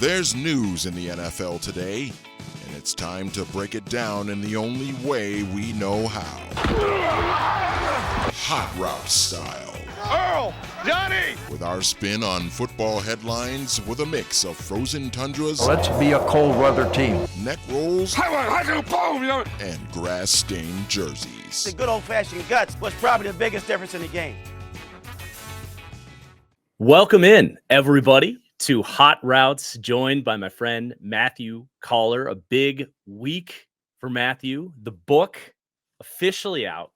There's news in the NFL today, and it's time to break it down in the only way we know how. Hot Route style. Earl! Johnny! With our spin on football headlines with a mix of frozen tundras. Let's be a cold weather team. Neck rolls. Boom! And grass-stained jerseys. The good old-fashioned guts was probably the biggest difference in the game. Welcome in, everybody, to Hot Routes, joined by my friend Matthew Coller. A big week for Matthew. The book officially out.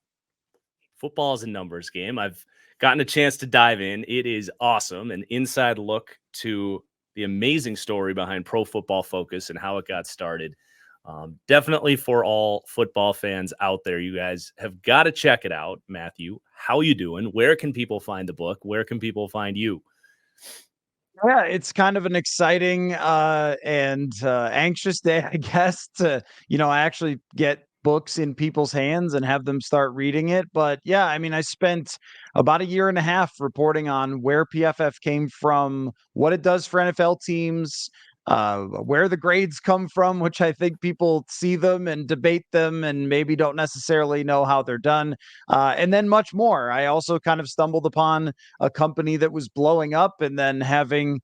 Football is a numbers game. I've gotten a chance to dive in. It is awesome. An inside look to the amazing story behind Pro Football Focus and how it got started. Definitely for all football fans out there, you guys have got to check it out. Matthew, how you doing? Where can people find the book? Where can people find you? Yeah, it's kind of an exciting and anxious day, I guess, to, actually get books in people's hands and have them start reading it. But yeah, I mean, I spent about a year and a half reporting on where PFF came from, what it does for NFL teams, where the grades come from, which I think people see them and debate them and maybe don't necessarily know how they're done. And then much more. I also kind of stumbled upon a company that was blowing up and then having,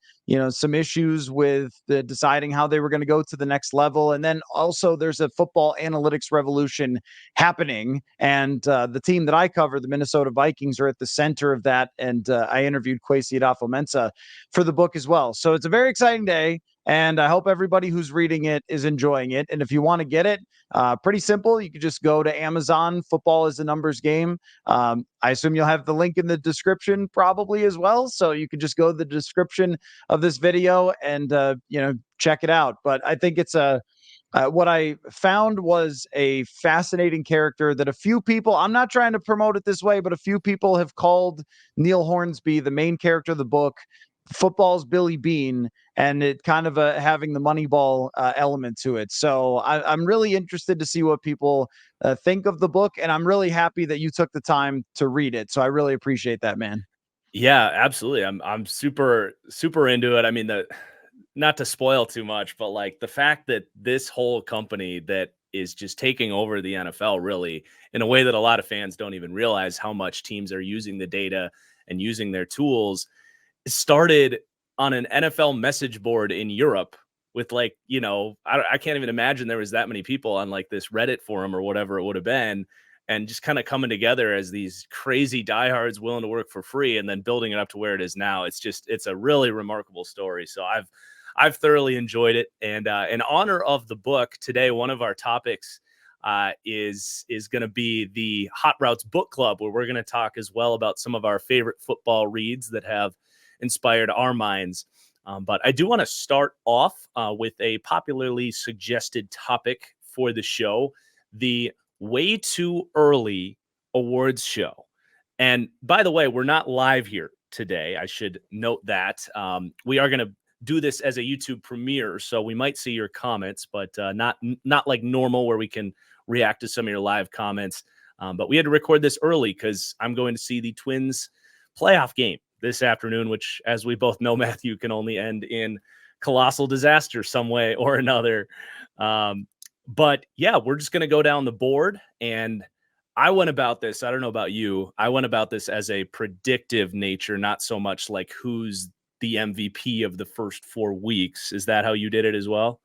some issues with deciding how they were going to go to the next level. And then also there's a football analytics revolution happening. And the team that I cover, the Minnesota Vikings, are at the center of that. And I interviewed Kwesi Adofo-Mensah for the book as well. So it's a very exciting day. And I hope everybody who's reading it is enjoying it. And if you want to get it, pretty simple. You could just go to Amazon. Football is a numbers game. I assume you'll have the link in the description probably as well. So you could just go to the description of this video and, check it out. But I think it's what I found was a fascinating character that a few people, I'm not trying to promote it this way, but a few people have called Neil Hornsby, the main character of the book, football's Billy Bean, and it kind of having the Moneyball element to it. So I'm really interested to see what people think of the book, and I'm really happy that you took the time to read it. So I really appreciate that, man. Yeah, absolutely. I'm super into it. I mean, not to spoil too much, but like the fact that this whole company that is just taking over the NFL really in a way that a lot of fans don't even realize how much teams are using the data and using their tools, started on an NFL message board in Europe with I can't even imagine there was that many people on like this Reddit forum or whatever it would have been, and just kind of coming together as these crazy diehards willing to work for free and then building it up to where it is now. It's a really remarkable story. So I've thoroughly enjoyed it. And in honor of the book today, one of our topics is going to be the Hot Routes Book Club, where we're going to talk as well about some of our favorite football reads that have inspired our minds. But I do want to start off with a popularly suggested topic for the show, the Way Too Early Awards Show. And by the way, we're not live here today. I should note that. We are going to do this as a YouTube premiere, so we might see your comments, but not like normal where we can react to some of your live comments. But we had to record this early because I'm going to see the Twins playoff game this afternoon, which, as we both know, Matthew, can only end in colossal disaster some way or another. But yeah, we're just going to go down the board. And I went about this, I don't know about you, I went about this as a predictive nature, not so much like who's the MVP of the first 4 weeks. Is that how you did it as well?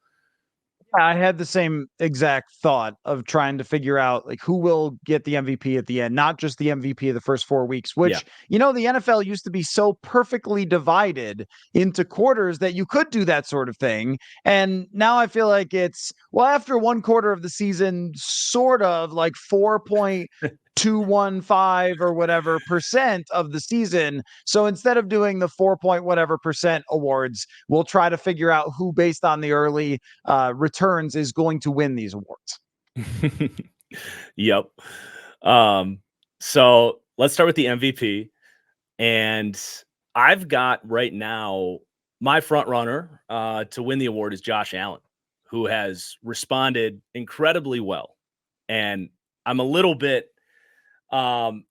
I had the same exact thought of trying to figure out like who will get the MVP at the end, not just the MVP of the first 4 weeks, which, the NFL used to be so perfectly divided into quarters that you could do that sort of thing. And now I feel like it's, after one quarter of the season, sort of like 4.215 or whatever percent of the season. So instead of doing the 4 point whatever percent awards, we'll try to figure out who, based on the early returns, is going to win these awards. Yep. So let's start with the MVP. And I've got right now, my front runner to win the award is Josh Allen, who has responded incredibly well. And I'm a little bit, talking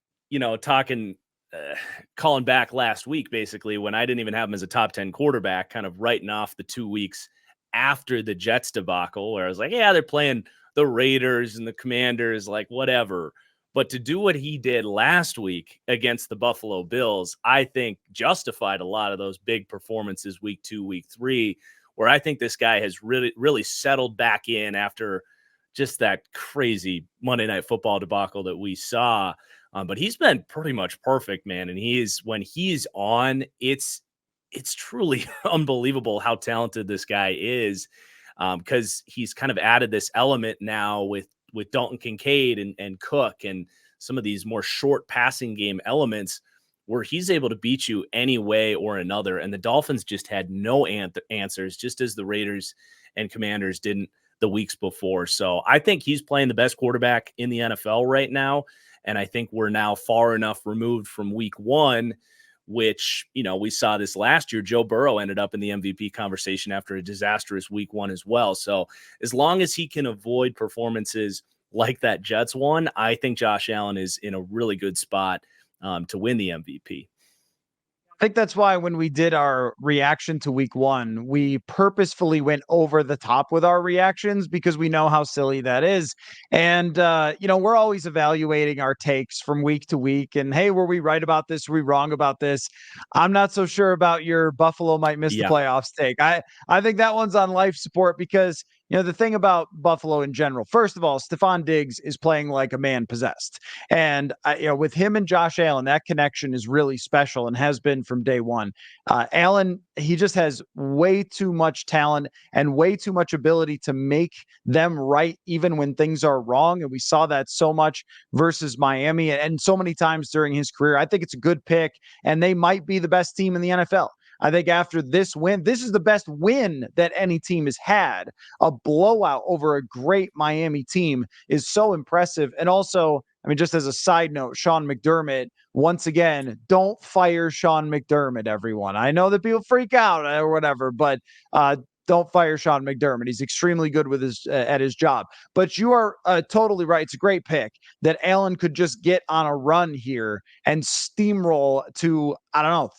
calling back last week, basically, when I didn't even have him as a top 10 quarterback, kind of writing off the 2 weeks after the Jets debacle, where I was like, yeah, they're playing the Raiders and the Commanders, like whatever. But to do what he did last week against the Buffalo Bills, I think justified a lot of those big performances week 2, week 3, where I think this guy has really, really settled back in after just that crazy Monday Night Football debacle that we saw. But he's been pretty much perfect, man. And when he's on, it's truly unbelievable how talented this guy is, because he's kind of added this element now with Dalton Kincaid and Cook and some of these more short passing game elements where he's able to beat you any way or another. And the Dolphins just had no answers, just as the Raiders and Commanders didn't the weeks before. So I think he's playing the best quarterback in the NFL right now. And I think we're now far enough removed from week 1, which, we saw this last year. Joe Burrow ended up in the MVP conversation after a disastrous week 1 as well. So as long as he can avoid performances like that Jets one, I think Josh Allen is in a really good spot to win the MVP. I think that's why when we did our reaction to week 1, we purposefully went over the top with our reactions because we know how silly that is. And, we're always evaluating our takes from week to week. And, hey, were we right about this? Were we wrong about this? I'm not so sure about your Buffalo might miss the playoffs take. I think that one's on life support because, the thing about Buffalo in general, first of all, Stephon Diggs is playing like a man possessed. And, with him and Josh Allen, that connection is really special and has been from day one. Allen, he just has way too much talent and way too much ability to make them right, even when things are wrong. And we saw that so much versus Miami and so many times during his career. I think it's a good pick, and they might be the best team in the NFL. I think after this win, this is the best win that any team has had. A blowout over a great Miami team is so impressive. And also, just as a side note, Sean McDermott, once again, don't fire Sean McDermott, everyone. I know that people freak out or whatever, but don't fire Sean McDermott. He's extremely good with at his job. But you are totally right. It's a great pick that Allen could just get on a run here and steamroll to,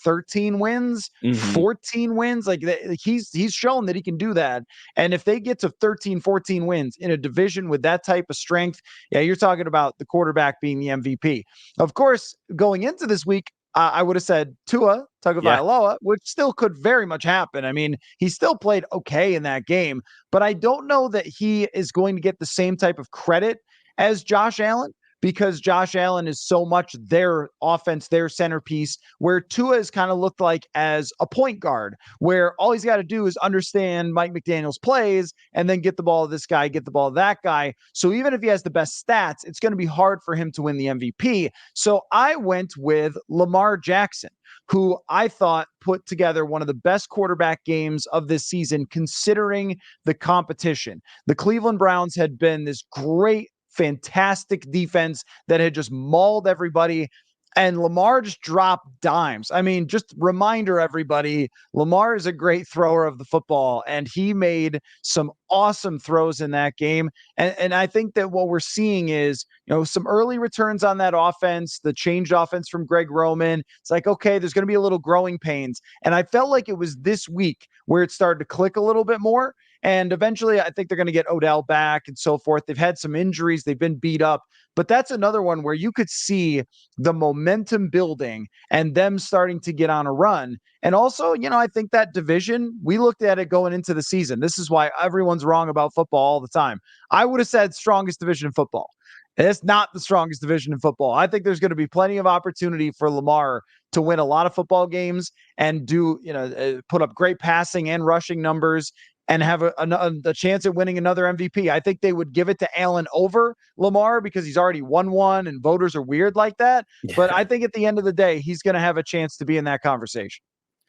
13 wins, 14 wins. Like he's shown that he can do that. And if they get to 13, 14 wins in a division with that type of strength, yeah, you're talking about the quarterback being the MVP. Of course, going into this week, I would have said Tua Tagovailoa, which still could very much happen. He still played okay in that game, but I don't know that he is going to get the same type of credit as Josh Allen, because Josh Allen is so much their offense, their centerpiece, where Tua has kind of looked like as a point guard, where all he's got to do is understand Mike McDaniel's plays and then get the ball to this guy, get the ball to that guy. So even if he has the best stats, it's going to be hard for him to win the MVP. So I went with Lamar Jackson, who I thought put together one of the best quarterback games of this season, considering the competition. The Cleveland Browns had been this great, fantastic defense that had just mauled everybody, and Lamar just dropped dimes. Just reminder, everybody, Lamar is a great thrower of the football, and he made some awesome throws in that game. And I think that what we're seeing is, some early returns on that offense, the changed offense from Greg Roman. It's like, okay, there's going to be a little growing pains. And I felt like it was this week where it started to click a little bit more. And eventually, I think they're going to get Odell back and so forth. They've had some injuries. They've been beat up. But that's another one where you could see the momentum building and them starting to get on a run. And also, I think that division, we looked at it going into the season. This is why everyone's wrong about football all the time. I would have said strongest division in football. It's not the strongest division in football. I think there's going to be plenty of opportunity for Lamar to win a lot of football games and put up great passing and rushing numbers and have a chance at winning another MVP. I think they would give it to Allen over Lamar because he's already won one and voters are weird like that. Yeah. But I think at the end of the day, he's going to have a chance to be in that conversation.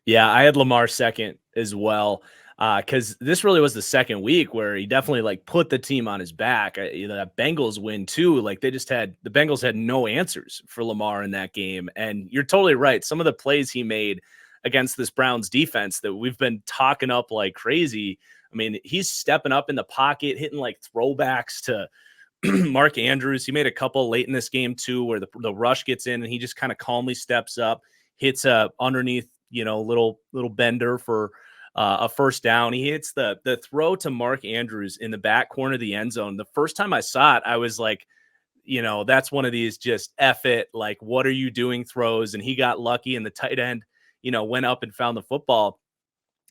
Yeah, I had Lamar second as well, because this really was the second week where he definitely put the team on his back. That Bengals win too. The Bengals had no answers for Lamar in that game. And you're totally right. Some of the plays he made against this Browns defense that we've been talking up like crazy. He's stepping up in the pocket, hitting throwbacks to Mark Andrews, he made a couple late in this game too, where the rush gets in and he just kind of calmly steps up, hits a underneath, little bender for a first down. He hits the throw to Mark Andrews in the back corner of the end zone. The first time I saw it, I was like, that's one of these just F it, like, what are you doing throws? And he got lucky and the tight end, went up and found the football.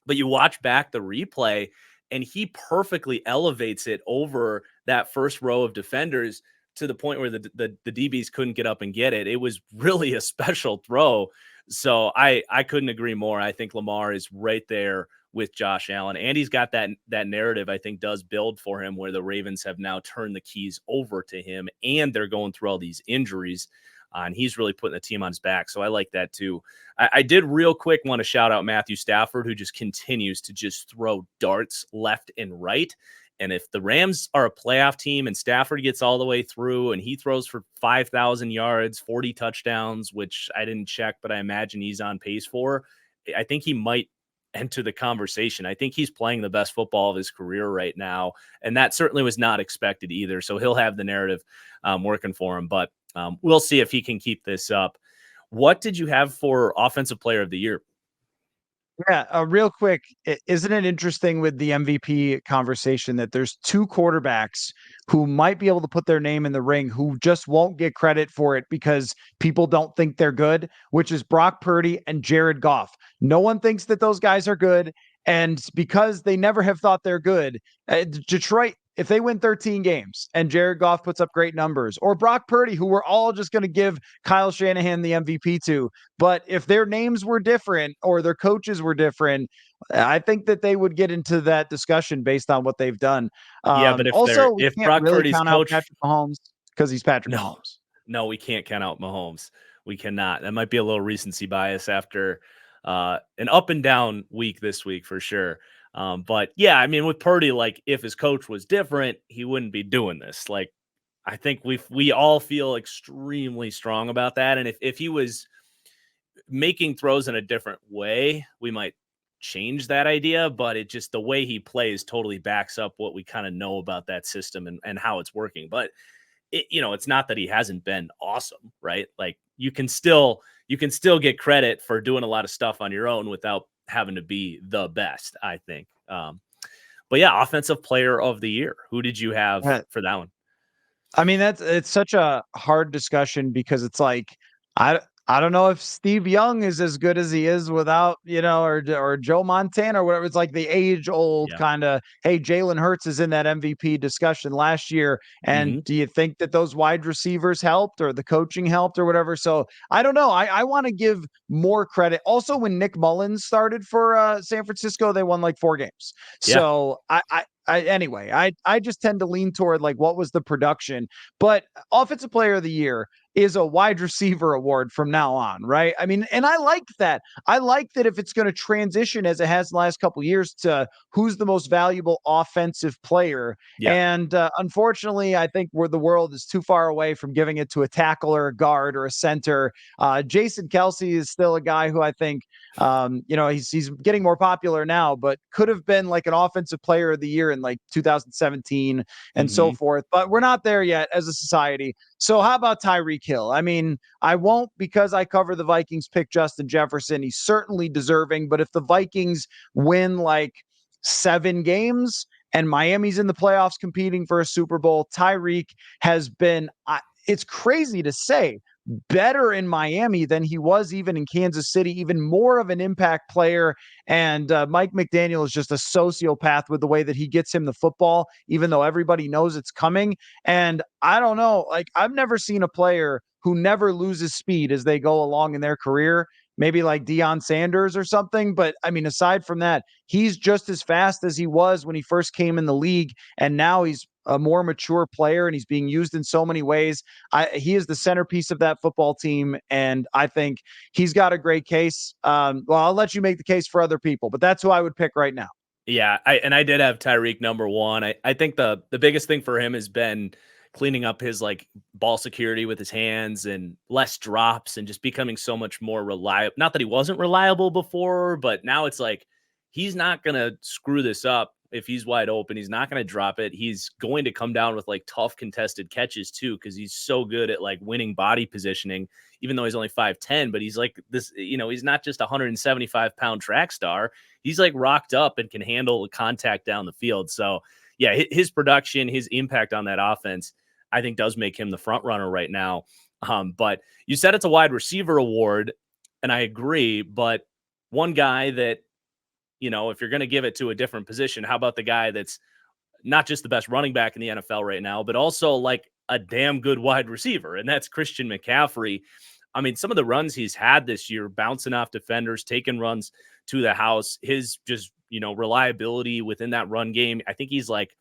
But you watch back the replay and he perfectly elevates it over that first row of defenders to the point where the DBs couldn't get up and get it. It was really a special throw. So I couldn't agree more. I think Lamar is right there with Josh Allen. And he's got that narrative, I think, does build for him, where the Ravens have now turned the keys over to him and they're going through all these injuries. And he's really putting the team on his back. So I like that too. I did real quick want to shout out Matthew Stafford, who just continues to just throw darts left and right. And if the Rams are a playoff team and Stafford gets all the way through and he throws for 5,000 yards, 40 touchdowns, which I didn't check, but I imagine he's on pace for, I think he might enter the conversation. I think he's playing the best football of his career right now. And that certainly was not expected either. So he'll have the narrative working for him, but we'll see if he can keep this up. What did you have for Offensive Player of the Year? Yeah, real quick, isn't it interesting with the MVP conversation that there's two quarterbacks who might be able to put their name in the ring who just won't get credit for it because people don't think they're good, which is Brock Purdy and Jared Goff. No one thinks that those guys are good. And because they never have thought they're good, Detroit, if they win 13 games and Jared Goff puts up great numbers, or Brock Purdy, who we're all just going to give Kyle Shanahan the MVP to, but if their names were different or their coaches were different, I think that they would get into that discussion based on what they've done. Yeah, but if Brock really Purdy's count coach, out Patrick Mahomes because he's Patrick Mahomes. No, we can't count out Mahomes. We cannot. That might be a little recency bias after an up and down week this week for sure. But yeah, I mean, with Purdy, like, if his coach was different, he wouldn't be doing this. Like, I think we all feel extremely strong about that. And if he was making throws in a different way, we might change that idea. But it just, the way he plays totally backs up what we kind of know about that system and how it's working. But it's not that he hasn't been awesome, right? Like, you can still get credit for doing a lot of stuff on your own without having to be the best, I think. But yeah, Offensive Player of the Year. Who did you have for that one? I mean, it's such a hard discussion because it's like, I don't know if Steve Young is as good as he is without, or Joe Montana or whatever. It's like the age old kind of, hey, Jalen Hurts is in that MVP discussion last year. And do you think that those wide receivers helped or the coaching helped or whatever? So I don't know. I want to give more credit. Also, when Nick Mullins started for San Francisco, they won like 4 games. Yeah. So anyway, I just tend to lean toward like, what was the production? But Offensive Player of the Year is a wide receiver award from now on, right? I mean, and I like that. I like that if it's going to transition as it has the last couple of years to who's the most valuable offensive player. Yeah. And unfortunately, I think the world is too far away from giving it to a tackle or a guard or a center. Jason Kelce is still a guy who I think, he's getting more popular now, but could have been like an Offensive Player of the Year in like 2017 and so forth. But we're not there yet as a society. So how about Tyreek Hill? I mean, I won't, because I cover the Vikings, pick Justin Jefferson. He's certainly deserving, but if the Vikings win like 7 games and Miami's in the playoffs competing for a Super Bowl, Tyreek has been, it's crazy to say, better in Miami than he was even in Kansas City, even more of an impact player. And Mike McDaniel is just a sociopath with the way that he gets him the football, even though everybody knows it's coming. And I don't know, like, I've never seen a player who never loses speed as they go along in their career. Maybe like Deion Sanders or something. But I mean, aside from that, he's just as fast as he was when he first came in the league. And now he's a more mature player and he's being used in so many ways. He is the centerpiece of that football team. And I think he's got a great case. Well, I'll let you make the case for other people, but that's who I would pick right now. Yeah. I did have Tyreek number 1. I think the biggest thing for him has been cleaning up his like ball security with his hands and less drops and just becoming so much more reliable. Not that he wasn't reliable before, but now it's like, he's not going to screw this up if he's wide open. He's not going to drop it. He's going to come down with like tough contested catches too, because he's so good at like winning body positioning, even though he's only 5'10", but he's like this, he's not just a 175-pound track star. He's like rocked up and can handle contact down the field. So yeah, his production, his impact on that offense, I think does make him the front runner right now. But you said it's a wide receiver award, and I agree, but one guy that, if you're going to give it to a different position, how about the guy that's not just the best running back in the NFL right now, but also like a damn good wide receiver, and that's Christian McCaffrey. I mean, some of the runs he's had this year, bouncing off defenders, taking runs to the house, his just, reliability within that run game. I think he's like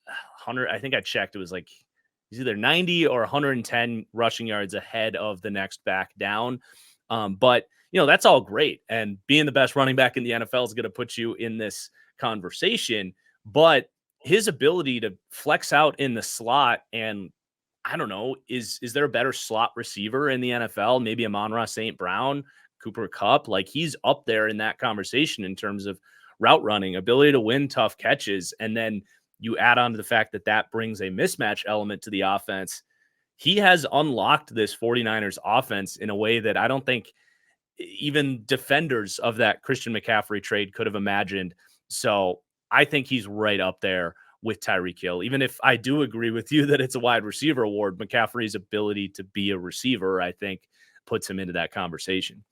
100. I think I checked. It was like he's either 90 or 110 rushing yards ahead of the next back down. But that's all great. And being the best running back in the NFL is going to put you in this conversation. But his ability to flex out in the slot, and I don't know, is there a better slot receiver in the NFL? Maybe Amon-Ra St. Brown, Cooper Kupp. Like, he's up there in that conversation in terms of route running, ability to win tough catches. And then you add on to the fact that brings a mismatch element to the offense. He has unlocked this 49ers offense in a way that I don't think even defenders of that Christian McCaffrey trade could have imagined. So I think he's right up there with Tyreek Hill. Even if I do agree with you that it's a wide receiver award, McCaffrey's ability to be a receiver, I think, puts him into that conversation.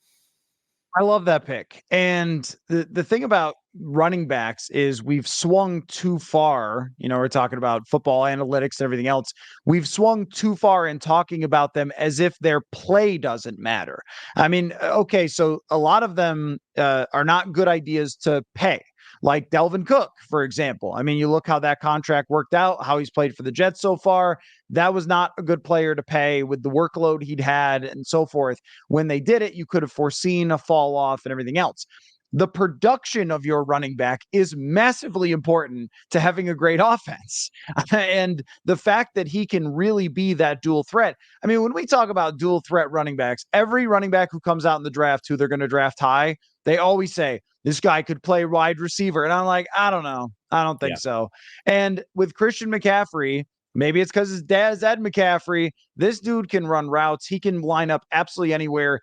I love that pick. And the thing about running backs is we've swung too far. We're talking about football analytics and everything else. We've swung too far in talking about them as if their play doesn't matter. I mean, okay, so a lot of them are not good ideas to pay. Like Delvin Cook, for example. I mean, you look how that contract worked out, how he's played for the Jets so far. That was not a good player to pay with the workload he'd had and so forth. When they did it, you could have foreseen a fall off and everything else. The production of your running back is massively important to having a great offense. And the fact that he can really be that dual threat. I mean, when we talk about dual threat running backs, every running back who comes out in the draft who they're going to draft high, they always say, this guy could play wide receiver. And I'm like, I don't know. I don't think so. And with Christian McCaffrey, maybe it's because his dad's Ed McCaffrey. This dude can run routes. He can line up absolutely anywhere.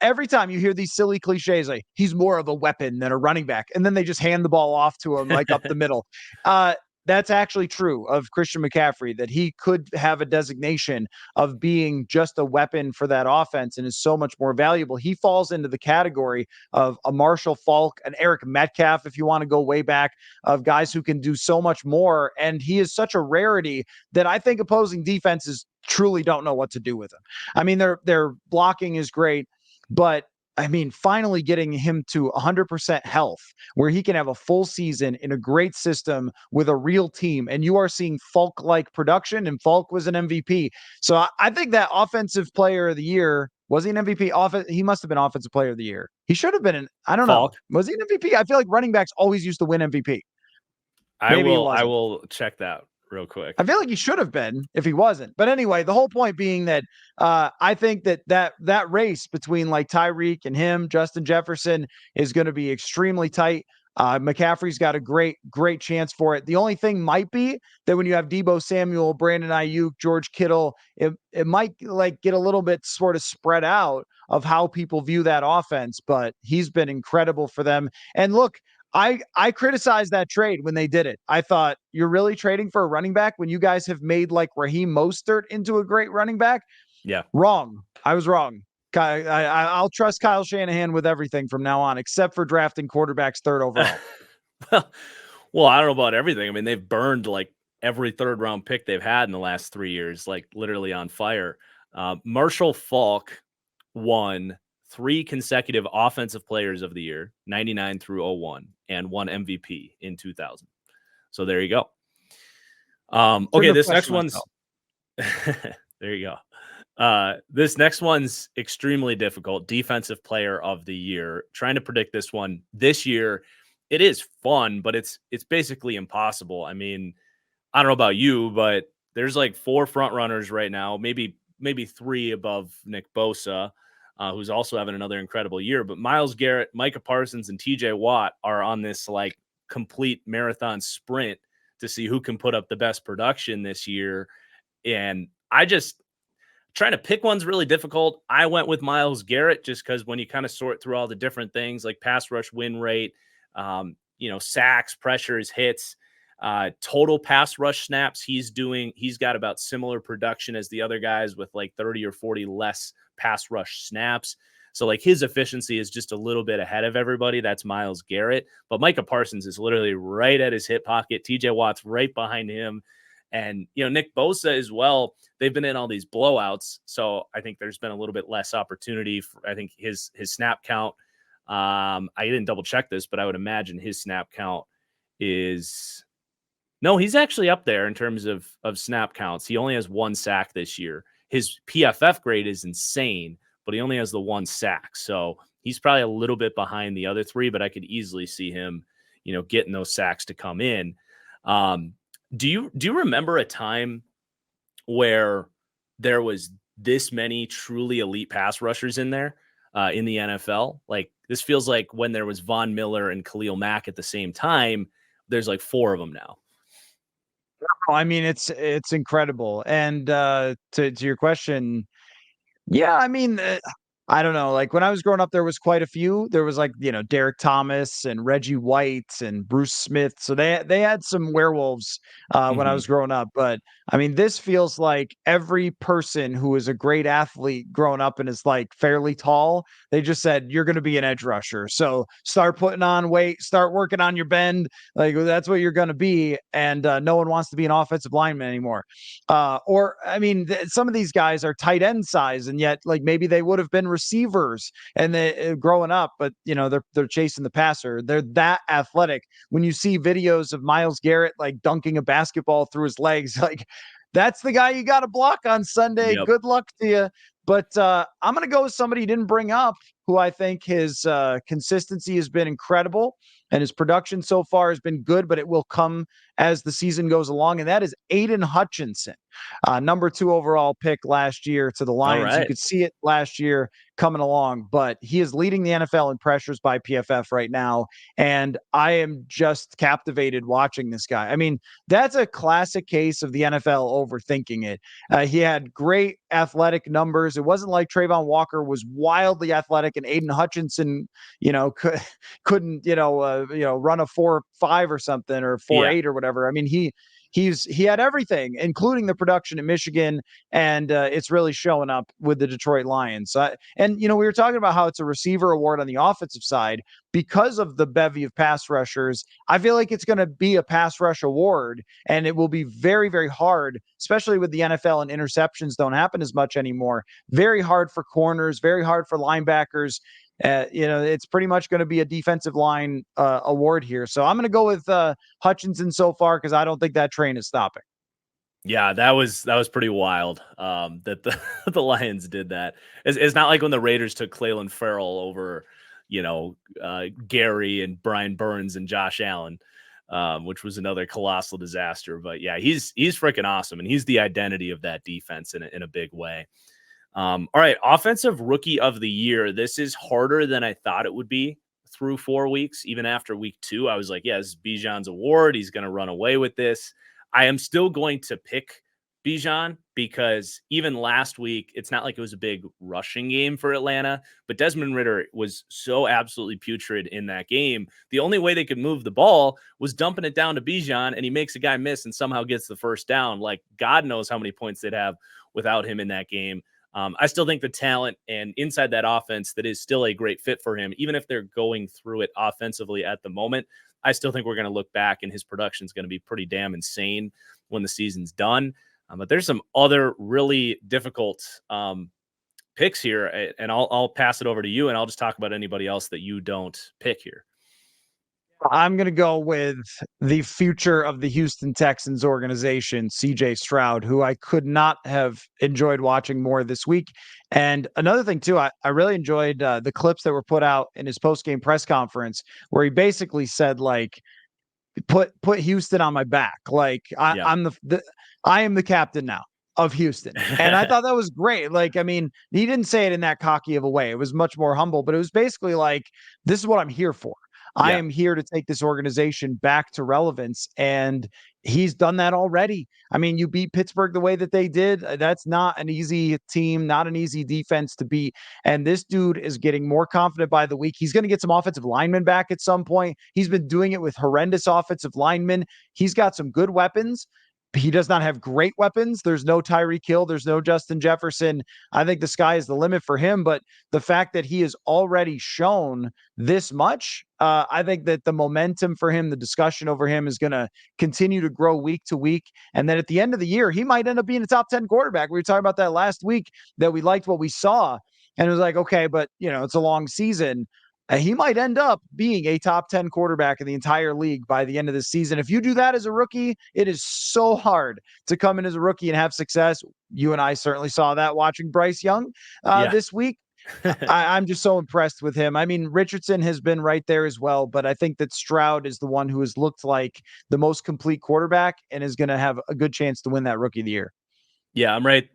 Every time you hear these silly cliches, like he's more of a weapon than a running back, and then they just hand the ball off to him like up the middle. That's actually true of Christian McCaffrey, that he could have a designation of being just a weapon for that offense and is so much more valuable. He falls into the category of a Marshall Faulk, an Eric Metcalf, if you want to go way back, of guys who can do so much more. And he is such a rarity that I think opposing defenses truly don't know what to do with him. I mean, their blocking is great, but I mean, finally getting him to 100% health, where he can have a full season in a great system with a real team. And you are seeing Falk-like production, and Falk was an MVP. So I think that offensive player of the year, was he an MVP? He must have been offensive player of the year. He should have been. I don't know. Was he an MVP? I feel like running backs always used to win MVP. I will check that real quick. I feel like he should have been if he wasn't. But anyway, the whole point being that I think that race between like Tyreek and him, Justin Jefferson, is going to be extremely tight. McCaffrey's got a great chance for it. The only thing might be that when you have Deebo Samuel, Brandon Ayuk, George Kittle, it might like get a little bit sort of spread out of how people view that offense, but he's been incredible for them. And look, I criticized that trade when they did it. I thought, you're really trading for a running back when you guys have made like Raheem Mostert into a great running back? Yeah. Wrong. I was wrong. I'll trust Kyle Shanahan with everything from now on, except for drafting quarterbacks third overall. Well, I don't know about everything. I mean, they've burned like every third round pick they've had in the last 3 years, like literally on fire. Marshall Faulk won 3 consecutive offensive players of the year, 99 through 01, and 1 MVP in 2000. So there you go. Okay, this next one's there you go. This next one's extremely difficult. Defensive player of the year. Trying to predict this one this year, it is fun, but it's basically impossible. I mean, I don't know about you, but there's like 4 front runners right now, maybe 3 above Nick Bosa, who's also having another incredible year. But Myles Garrett, Micah Parsons, and TJ Watt are on this like complete marathon sprint to see who can put up the best production this year. And trying to pick one's really difficult. I went with Myles Garrett just because when you kind of sort through all the different things like pass rush win rate, sacks, pressures, hits, total pass rush snaps, he's got about similar production as the other guys with like 30 or 40 less pass rush snaps. So like his efficiency is just a little bit ahead of everybody. That's Myles Garrett. But Micah Parsons is literally right at his hip pocket. TJ Watt's right behind him. And, Nick Bosa as well, they've been in all these blowouts. So I think there's been a little bit less opportunity for, I think his snap count. I didn't double check this, but I would imagine his snap count he's actually up there in terms of snap counts. He only has 1 sack this year. His PFF grade is insane, but he only has the 1 sack. So he's probably a little bit behind the other 3, but I could easily see him, getting those sacks to come in. Do you remember a time where there was this many truly elite pass rushers in there in the NFL? Like this feels like when there was Von Miller and Khalil Mack at the same time, there's like 4 of them now. I mean, it's incredible. And to your question, yeah, I mean, I don't know. Like when I was growing up, there was quite a few. There was like, Derek Thomas and Reggie White and Bruce Smith. So they had some werewolves when I was growing up. But I mean, this feels like every person who is a great athlete growing up and is like fairly tall, they just said, you're going to be an edge rusher. So start putting on weight, start working on your bend. Like that's what you're going to be. And no one wants to be an offensive lineman anymore. Some of these guys are tight end size, and yet like maybe they would have been receivers and they growing up, but they're chasing the passer. They're that athletic. When you see videos of Myles Garrett like dunking a basketball through his legs, like that's the guy you got to block on Sunday. Yep. Good luck to you. But I'm going to go with somebody you didn't bring up, who I think his consistency has been incredible and his production so far has been good, but it will come as the season goes along. And that is Aiden Hutchinson, number 2 overall pick last year to the Lions. Right. You could see it last year coming along, but he is leading the NFL in pressures by PFF right now. And I am just captivated watching this guy. I mean, that's a classic case of the NFL overthinking it. He had great athletic numbers. It wasn't like Trayvon Walker was wildly athletic and Aiden Hutchinson, couldn't, run a 4.5 or something or 4.8 or whatever. I mean, he had everything, including the production in Michigan, and it's really showing up with the Detroit Lions. We were talking about how it's a receiver award on the offensive side because of the bevy of pass rushers. I feel like it's going to be a pass rush award, and it will be very, very hard, especially with the NFL and interceptions don't happen as much anymore. Very hard for corners, very hard for linebackers. It's pretty much going to be a defensive line award here. So I'm going to go with Hutchinson so far because I don't think that train is stopping. Yeah, that was pretty wild that the Lions did that. It's not like when the Raiders took Clelin Ferrell over, Gary and Brian Burns and Josh Allen, which was another colossal disaster. But yeah, he's freaking awesome, and he's the identity of that defense in a big way. All right, offensive rookie of the year. This is harder than I thought it would be through 4 weeks. Even after week 2, I was like, yeah, this is Bijan's award. He's going to run away with this. I am still going to pick Bijan because even last week, it's not like it was a big rushing game for Atlanta, but Desmond Ridder was so absolutely putrid in that game. The only way they could move the ball was dumping it down to Bijan, and he makes a guy miss and somehow gets the first down. Like God knows how many points they'd have without him in that game. I still think the talent and inside that offense, that is still a great fit for him, even if they're going through it offensively at the moment. I still think we're going to look back and his production is going to be pretty damn insane when the season's done. But there's some other really difficult picks here, and I'll pass it over to you, and I'll just talk about anybody else that you don't pick here. I'm going to go with the future of the Houston Texans organization, CJ Stroud, who I could not have enjoyed watching more this week. And another thing, too, I really enjoyed the clips that were put out in his post-game press conference where he basically said, like, put Houston on my back. Like, I am the captain now of Houston. And I thought that was great. Like, I mean, he didn't say it in that cocky of a way. It was much more humble, but it was basically like, this is what I'm here for. I Yeah. am here to take this organization back to relevance. And he's done that already. I mean, you beat Pittsburgh the way that they did. That's not an easy team, not an easy defense to beat. And this dude is getting more confident by the week. He's going to get some offensive linemen back at some point. He's been doing it with horrendous offensive linemen. He's got some good weapons. He does not have great weapons. There's no Tyreek Hill. There's no Justin Jefferson. I think the sky is the limit for him. But the fact that he has already shown this much, I think that the momentum for him, the discussion over him is going to continue to grow week to week. And then at the end of the year, he might end up being a top 10 quarterback. We were talking about that last week, that we liked what we saw. And it was like, okay, but it's a long season. He might end up being a top 10 quarterback in the entire league by the end of the season. If you do that as a rookie, it is so hard to come in as a rookie and have success. You and I certainly saw that watching Bryce Young this week. I'm just so impressed with him. I mean, Richardson has been right there as well, but I think that Stroud is the one who has looked like the most complete quarterback and is going to have a good chance to win that Rookie of the Year. Yeah, I'm right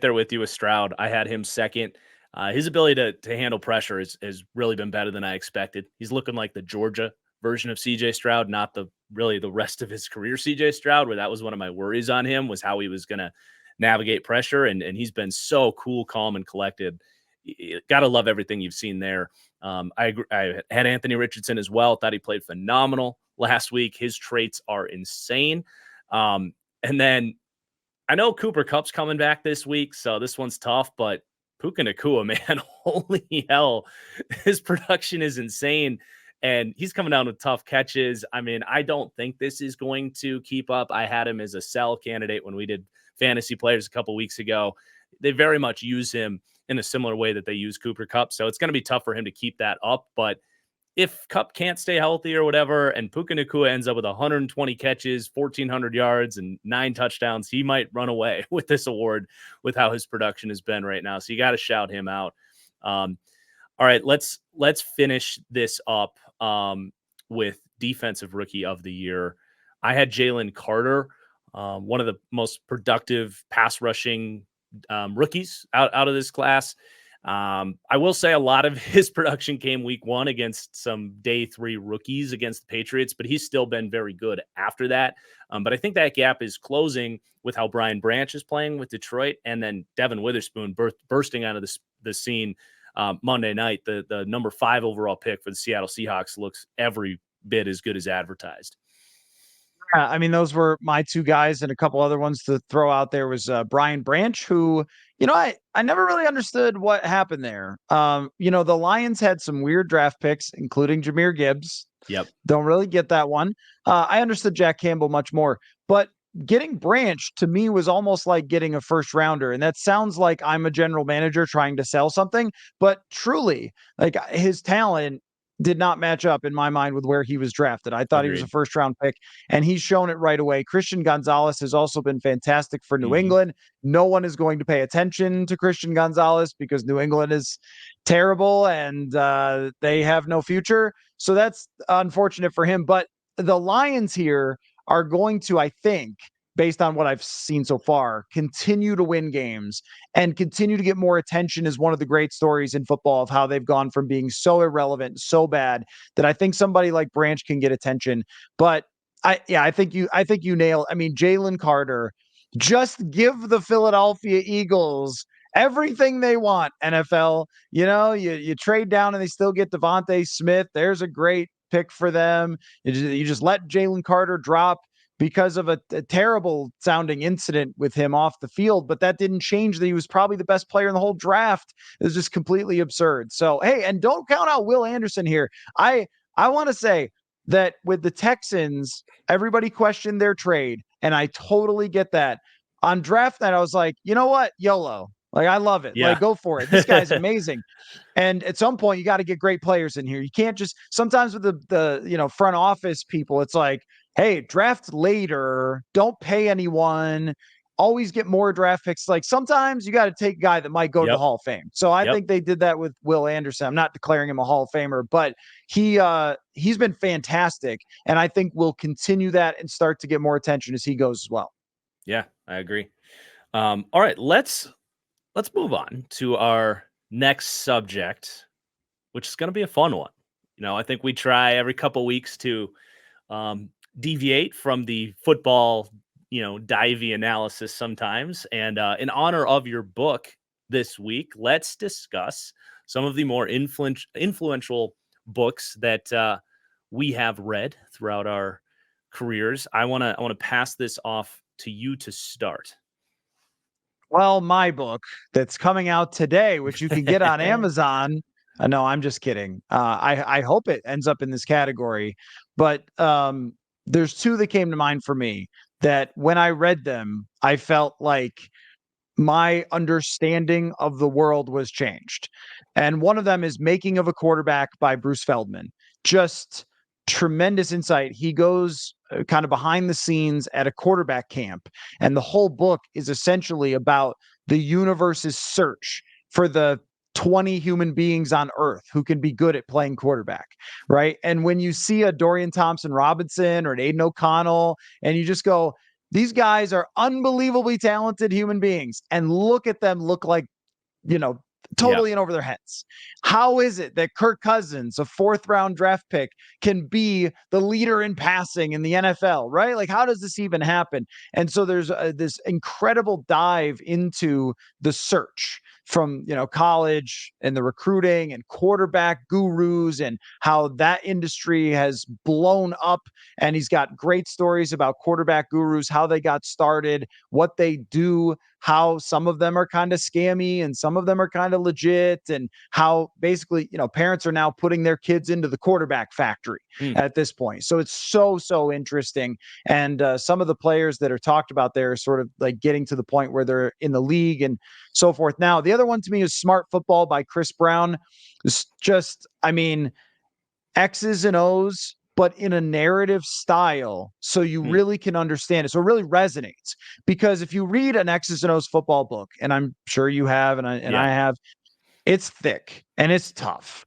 there with you with Stroud. I had him second. His ability to handle pressure has really been better than I expected. He's looking like the Georgia version of CJ Stroud, not the rest of his career CJ Stroud, where that was one of my worries on him, was how he was going to navigate pressure. And he's been so cool, calm, and collected. Got to love everything you've seen there. I had Anthony Richardson as well. Thought he played phenomenal last week. His traits are insane. And then I know Cooper Kupp's coming back this week, so this one's tough, but Puka Nacua, man, holy hell, his production is insane, and he's coming down with tough catches. I mean, I don't think this is going to keep up. I had him as a sell candidate when we did fantasy players a couple weeks ago. They very much use him in a similar way that they use Cooper Kupp, so it's going to be tough for him to keep that up, but if Kupp can't stay healthy or whatever, and Puka Nacua ends up with 120 catches, 1,400 yards, and 9 touchdowns, he might run away with this award with how his production has been right now. So you got to shout him out. All right, let's finish this up with Defensive Rookie of the Year. I had Jalen Carter, one of the most productive pass rushing rookies out of this class. I will say a lot of his production came week 1 against some day 3 rookies against the Patriots, but he's still been very good after that. But I think that gap is closing with how Brian Branch is playing with Detroit, and then Devin Witherspoon bursting out of the scene Monday night. The number 5 overall pick for the Seattle Seahawks looks every bit as good as advertised. Yeah, I mean, those were my 2 guys, and a couple other ones to throw out there was Brian Branch, who, I never really understood what happened there. The Lions had some weird draft picks, including Jahmyr Gibbs. Yep. Don't really get that one. I understood Jack Campbell much more, but getting Branch to me was almost like getting a first rounder. And that sounds like I'm a general manager trying to sell something, but truly, like, his talent did not match up in my mind with where he was drafted. I thought he was a first round pick, and he's shown it right away. Christian Gonzalez has also been fantastic for New England. No one is going to pay attention to Christian Gonzalez because New England is terrible and they have no future. So that's unfortunate for him. But the Lions here are going to, I think, based on what I've seen so far, continue to win games and continue to get more attention is one of the great stories in football of how they've gone from being so irrelevant, so bad, that I think somebody like Branch can get attention. But I think you nailed. I mean, Jalen Carter, just give the Philadelphia Eagles everything they want. NFL, you trade down and they still get Devontae Smith. There's a great pick for them. You just let Jalen Carter drop because of a terrible sounding incident with him off the field, but that didn't change that he was probably the best player in the whole draft. It was just completely absurd. So, hey, and don't count out Will Anderson here. I want to say that with the Texans, everybody questioned their trade, and I totally get that. On draft night, I was like, you know what? YOLO. Like, I love it. Yeah. Like, go for it. This guy's amazing. And at some point, you got to get great players in here. You can't just, sometimes with the front office people, it's like, hey, draft later, don't pay anyone, always get more draft picks. Like, sometimes you got to take a guy that might go to the Hall of Fame. So I think they did that with Will Anderson. I'm not declaring him a Hall of Famer, but he's been fantastic. And I think we'll continue that and start to get more attention as he goes as well. Yeah, I agree. All right, let's move on to our next subject, which is going to be a fun one. I think we try every couple weeks to deviate from the football, divey analysis sometimes. And in honor of your book this week, let's discuss some of the more influential books that we have read throughout our careers. I want to pass this off to you to start. Well, my book that's coming out today, which you can get on Amazon. No, I'm just kidding. I hope it ends up in this category, but there's two that came to mind for me that when I read them, I felt like my understanding of the world was changed. And one of them is Making of a Quarterback by Bruce Feldman. Just tremendous insight. He goes kind of behind the scenes at a quarterback camp, and the whole book is essentially about the universe's search for the 20 human beings on earth who can be good at playing quarterback, right? And when you see a Dorian Thompson Robinson or an Aiden O'Connell, and you just go, these guys are unbelievably talented human beings, and look at them look like, totally in over their heads. How is it that Kirk Cousins, a 4th-round draft pick, can be the leader in passing in the NFL, right? Like, how does this even happen? And so there's this incredible dive into the search from, college and the recruiting and quarterback gurus and how that industry has blown up. And he's got great stories about quarterback gurus, how they got started, what they do, how some of them are kind of scammy and some of them are kind of legit, and how basically, parents are now putting their kids into the quarterback factory at this point. So it's so interesting. And some of the players that are talked about there are sort of like getting to the point where they're in the league and so forth. Now, the other one to me is Smart Football by Chris Brown. It's just, X's and O's, but in a narrative style, so you really can understand it. So it really resonates, because if you read an X's and O's football book, and I'm sure you have, and I have, it's thick and it's tough.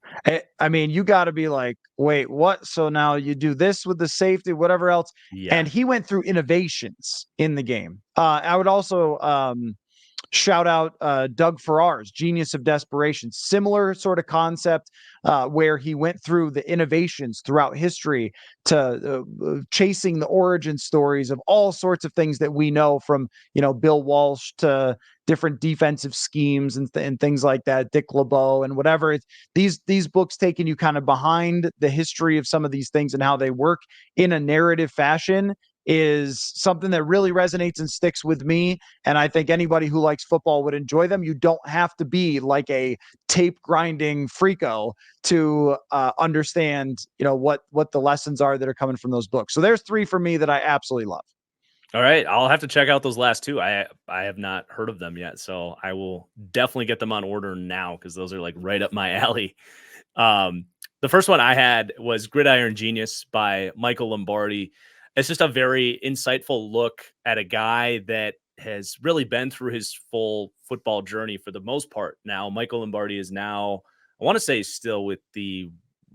You got to be like, wait, what? So now you do this with the safety, whatever else. Yeah. And he went through innovations in the game. I would also shout out Doug Farrar's Genius of Desperation. Similar sort of concept, where he went through the innovations throughout history to chasing the origin stories of all sorts of things that we know, from Bill Walsh to different defensive schemes and things like that, Dick LeBeau and whatever. These books taking you kind of behind the history of some of these things and how they work in a narrative fashion is something that really resonates and sticks with me. And I think anybody who likes football would enjoy them. You don't have to be like a tape grinding freako to understand, what the lessons are that are coming from those books. So there's 3 for me that I absolutely love. All right. I'll have to check out those last 2. I have not heard of them yet, so I will definitely get them on order now, because those are like right up my alley. The first one I had was Gridiron Genius by Michael Lombardi. It's just a very insightful look at a guy that has really been through his full football journey for the most part. Now, Michael Lombardi is now, I want to say, still with the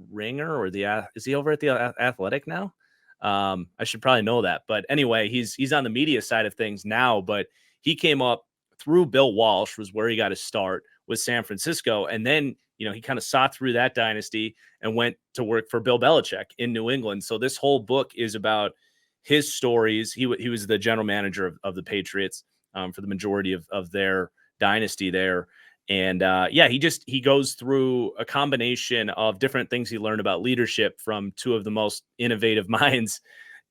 Ringer, or is he over at the Athletic now? I should probably know that, but anyway, he's on the media side of things now, but he came up through Bill Walsh, was where he got his start with San Francisco. And then, he kind of saw through that dynasty and went to work for Bill Belichick in New England. So this whole book is about his stories. He was the general manager of the Patriots for the majority of their dynasty there. And he goes through a combination of different things he learned about leadership from 2 of the most innovative minds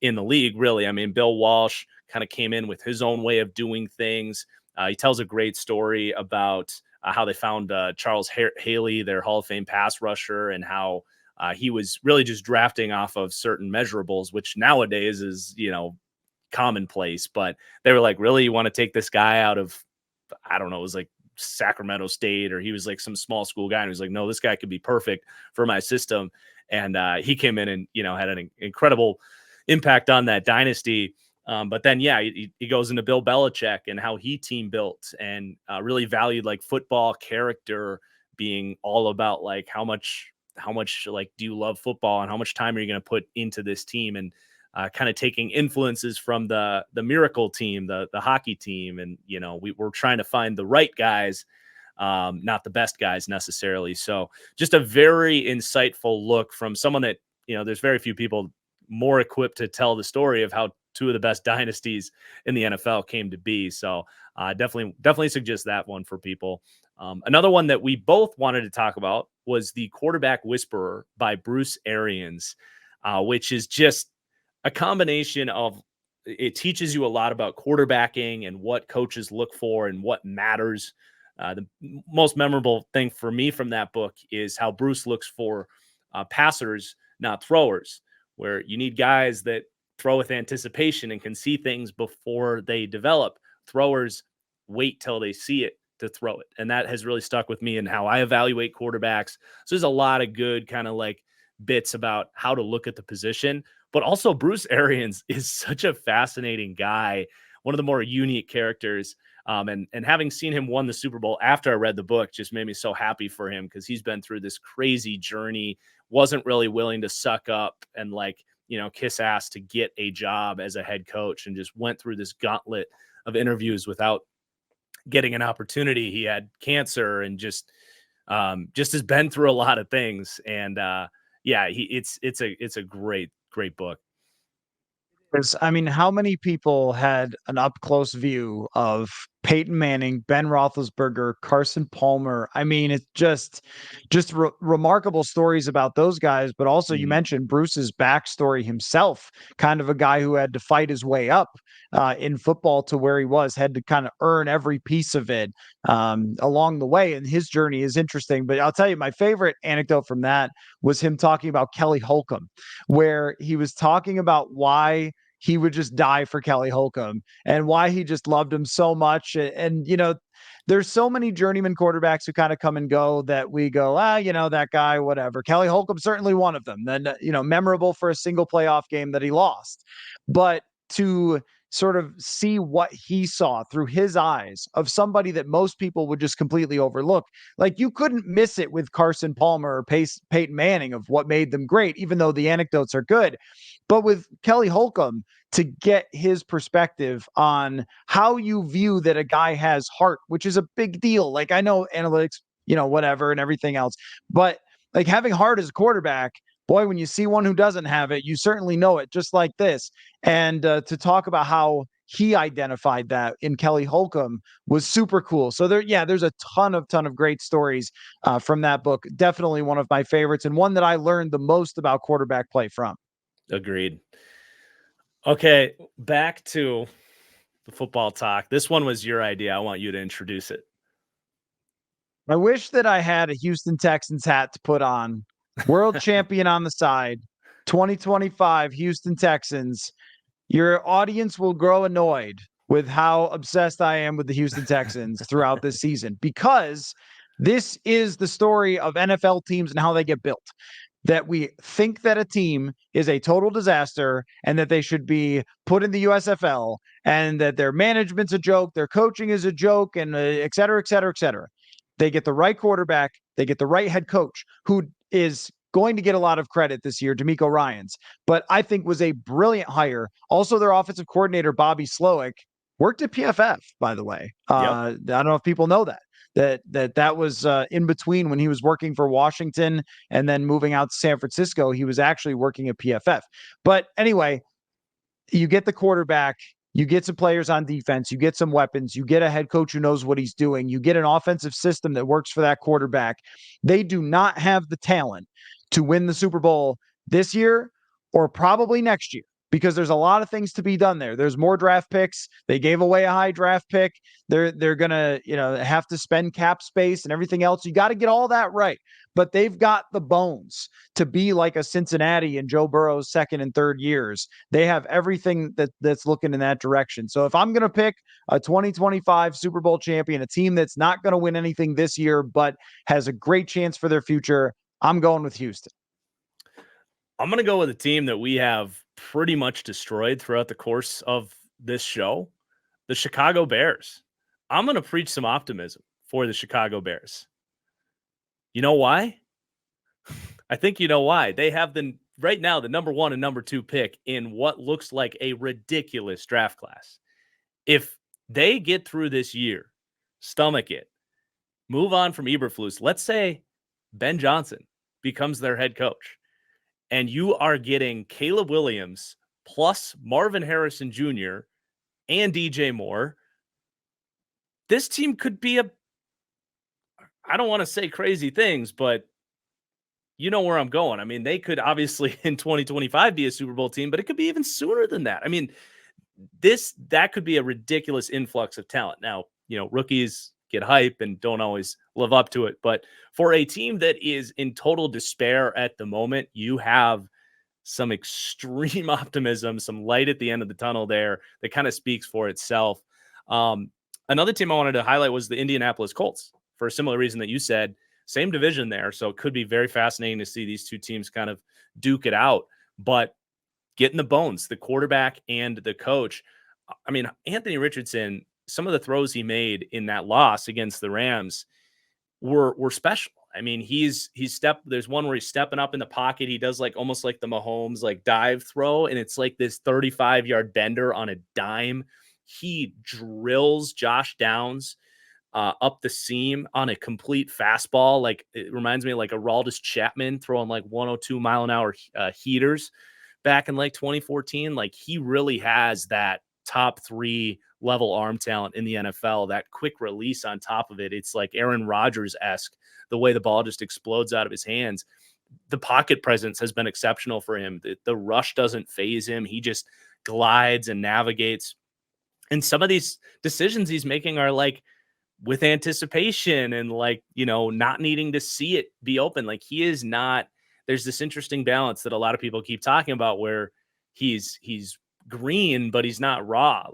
in the league, really. Bill Walsh kind of came in with his own way of doing things. He tells a great story about how they found Charles Haley, their Hall of Fame pass rusher, and how he was really just drafting off of certain measurables, which nowadays is, commonplace. But they were like, really, you want to take this guy out of, I don't know, it was like Sacramento State, or he was like some small school guy, and he was like, no, this guy could be perfect for my system. And he came in and had an incredible impact on that dynasty. But then he goes into Bill Belichick and how he team built and really valued like football character being all about like how much like do you love football and how much time are you going to put into this team, and kind of taking influences from the Miracle team, the hockey team. And, we're trying to find the right guys not the best guys necessarily. So just a very insightful look from someone that, there's very few people more equipped to tell the story of how two of the best dynasties in the NFL came to be. So definitely suggest that one for people. Another one that we both wanted to talk about was The Quarterback Whisperer by Bruce Arians, which is just a combination of, it teaches you a lot about quarterbacking and what coaches look for and what matters. The most memorable thing for me from that book is how Bruce looks for passers, not throwers, where you need guys that throw with anticipation and can see things before they develop. Throwers wait till they see it to throw it. And that has really stuck with me in how I evaluate quarterbacks. So there's a lot of good kind of like bits about how to look at the position, but also Bruce Arians is such a fascinating guy, one of the more unique characters. And having seen him won the Super Bowl after I read the book just made me so happy for him, because he's been through this crazy journey, wasn't really willing to suck up and kiss ass to get a job as a head coach, and just went through this gauntlet of interviews without getting an opportunity. He had cancer and just has been through a lot of things. And it's a great book. I mean, how many people had an up close view of Peyton Manning, Ben Roethlisberger, Carson Palmer? I mean, it's just remarkable stories about those guys. But also, you mentioned Bruce's backstory himself, kind of a guy who had to fight his way up in football to where he was, had to kind of earn every piece of it along the way. And his journey is interesting. But I'll tell you, my favorite anecdote from that was him talking about Kelly Holcomb, where he was talking about why he would just die for Kelly Holcomb and why he just loved him so much. And there's so many journeyman quarterbacks who kind of come and go that we go, that guy, whatever. Kelly Holcomb, certainly one of them. Then, memorable for a single playoff game that he lost. But to sort of see what he saw through his eyes of somebody that most people would just completely overlook. Like, you couldn't miss it with Carson Palmer or Peyton Manning of what made them great, even though the anecdotes are good. But with Kelly Holcomb, to get his perspective on how you view that a guy has heart, which is a big deal. Like, I know analytics, whatever and everything else, but like having heart as a quarterback, boy, when you see one who doesn't have it, you certainly know it, just like this. And to talk about how he identified that in Kelly Holcomb was super cool. So there's a ton of great stories from that book. Definitely one of my favorites, and one that I learned the most about quarterback play from. Agreed. Okay, back to the football talk. This one was your idea. I want you to introduce it. I wish that I had a Houston Texans hat to put on. World champion on the side, 2025 Houston Texans. Your audience will grow annoyed with how obsessed I am with the Houston Texans throughout this season, because this is the story of NFL teams and how they get built. That we think that a team is a total disaster and that they should be put in the USFL, and that their management's a joke, their coaching is a joke, and et cetera, et cetera, et cetera. They get the right quarterback, they get the right head coach, who is going to get a lot of credit this year, D'Amico Ryans, but I think was a brilliant hire. Also, their offensive coordinator, Bobby Slowick, worked at PFF, by the way. I don't know if people know that. That was in between when he was working for Washington and then moving out to San Francisco. He was actually working at PFF. But anyway, you get the quarterback, you get some players on defense, you get some weapons, you get a head coach who knows what he's doing, you get an offensive system that works for that quarterback. They do not have the talent to win the Super Bowl this year or probably next year, because there's a lot of things to be done there. There's more draft picks. They gave away a high draft pick. They're going to, have to spend cap space and everything else. You got to get all that right. But they've got the bones to be like a Cincinnati in Joe Burrow's second and third years. They have everything that's looking in that direction. So if I'm going to pick a 2025 Super Bowl champion, a team that's not going to win anything this year, but has a great chance for their future, I'm going with Houston. I'm going to go with a team that we have pretty much destroyed throughout the course of this show, the Chicago Bears. I'm going to preach some optimism for the Chicago Bears. You know why? I think you know why. They have right now the number 1 and number 2 pick in what looks like a ridiculous draft class. If they get through this year, stomach it, move on from Eberflus. Let's say Ben Johnson becomes their head coach, and you are getting Caleb Williams plus Marvin Harrison Jr. and DJ Moore. This team could be I don't want to say crazy things, but you know where I'm going. I mean, they could obviously in 2025 be a Super Bowl team, but it could be even sooner than that. I mean, that could be a ridiculous influx of talent. Now, rookies get hype and don't always live up to it, but for a team that is in total despair at the moment, you have some extreme optimism, some light at the end of the tunnel there that kind of speaks for itself. Another team I wanted to highlight was the Indianapolis Colts for a similar reason that you said. Same division there, so it could be very fascinating to see these two teams kind of duke it out. But getting the bones, the quarterback and the coach. I mean, Anthony Richardson, some of the throws he made in that loss against the Rams were special. I mean, there's one where he's stepping up in the pocket. He does almost like the Mahomes dive throw, and it's like this 35-yard bender on a dime. He drills Josh Downs up the seam on a complete fastball. It reminds me of Aroldis Chapman throwing 102 mile an hour heaters back in 2014. He really has that top 3 level arm talent in the NFL, that quick release on top of it. It's like Aaron Rodgers-esque, the way the ball just explodes out of his hands. The pocket presence has been exceptional for him. The rush doesn't phase him. He just glides and navigates. And some of these decisions he's making are with anticipation and not needing to see it be open. He is not, there's this interesting balance that a lot of people keep talking about where he's green, but he's not raw.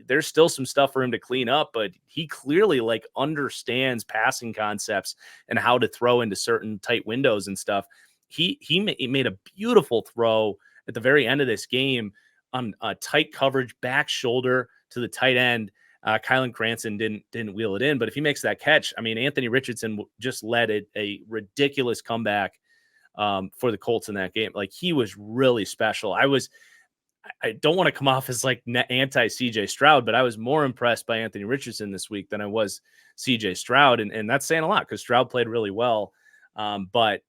There's still some stuff for him to clean up, but he clearly understands passing concepts and how to throw into certain tight windows and stuff. He made a beautiful throw at the very end of this game on a tight coverage back shoulder to the tight end. Kylan Cranston didn't wheel it in, but if he makes that catch, I mean, Anthony Richardson just led a ridiculous comeback for the Colts in that game. He was really special. I don't want to come off as anti CJ Stroud, but I was more impressed by Anthony Richardson this week than I was CJ Stroud. And that's saying a lot because Stroud played really well. But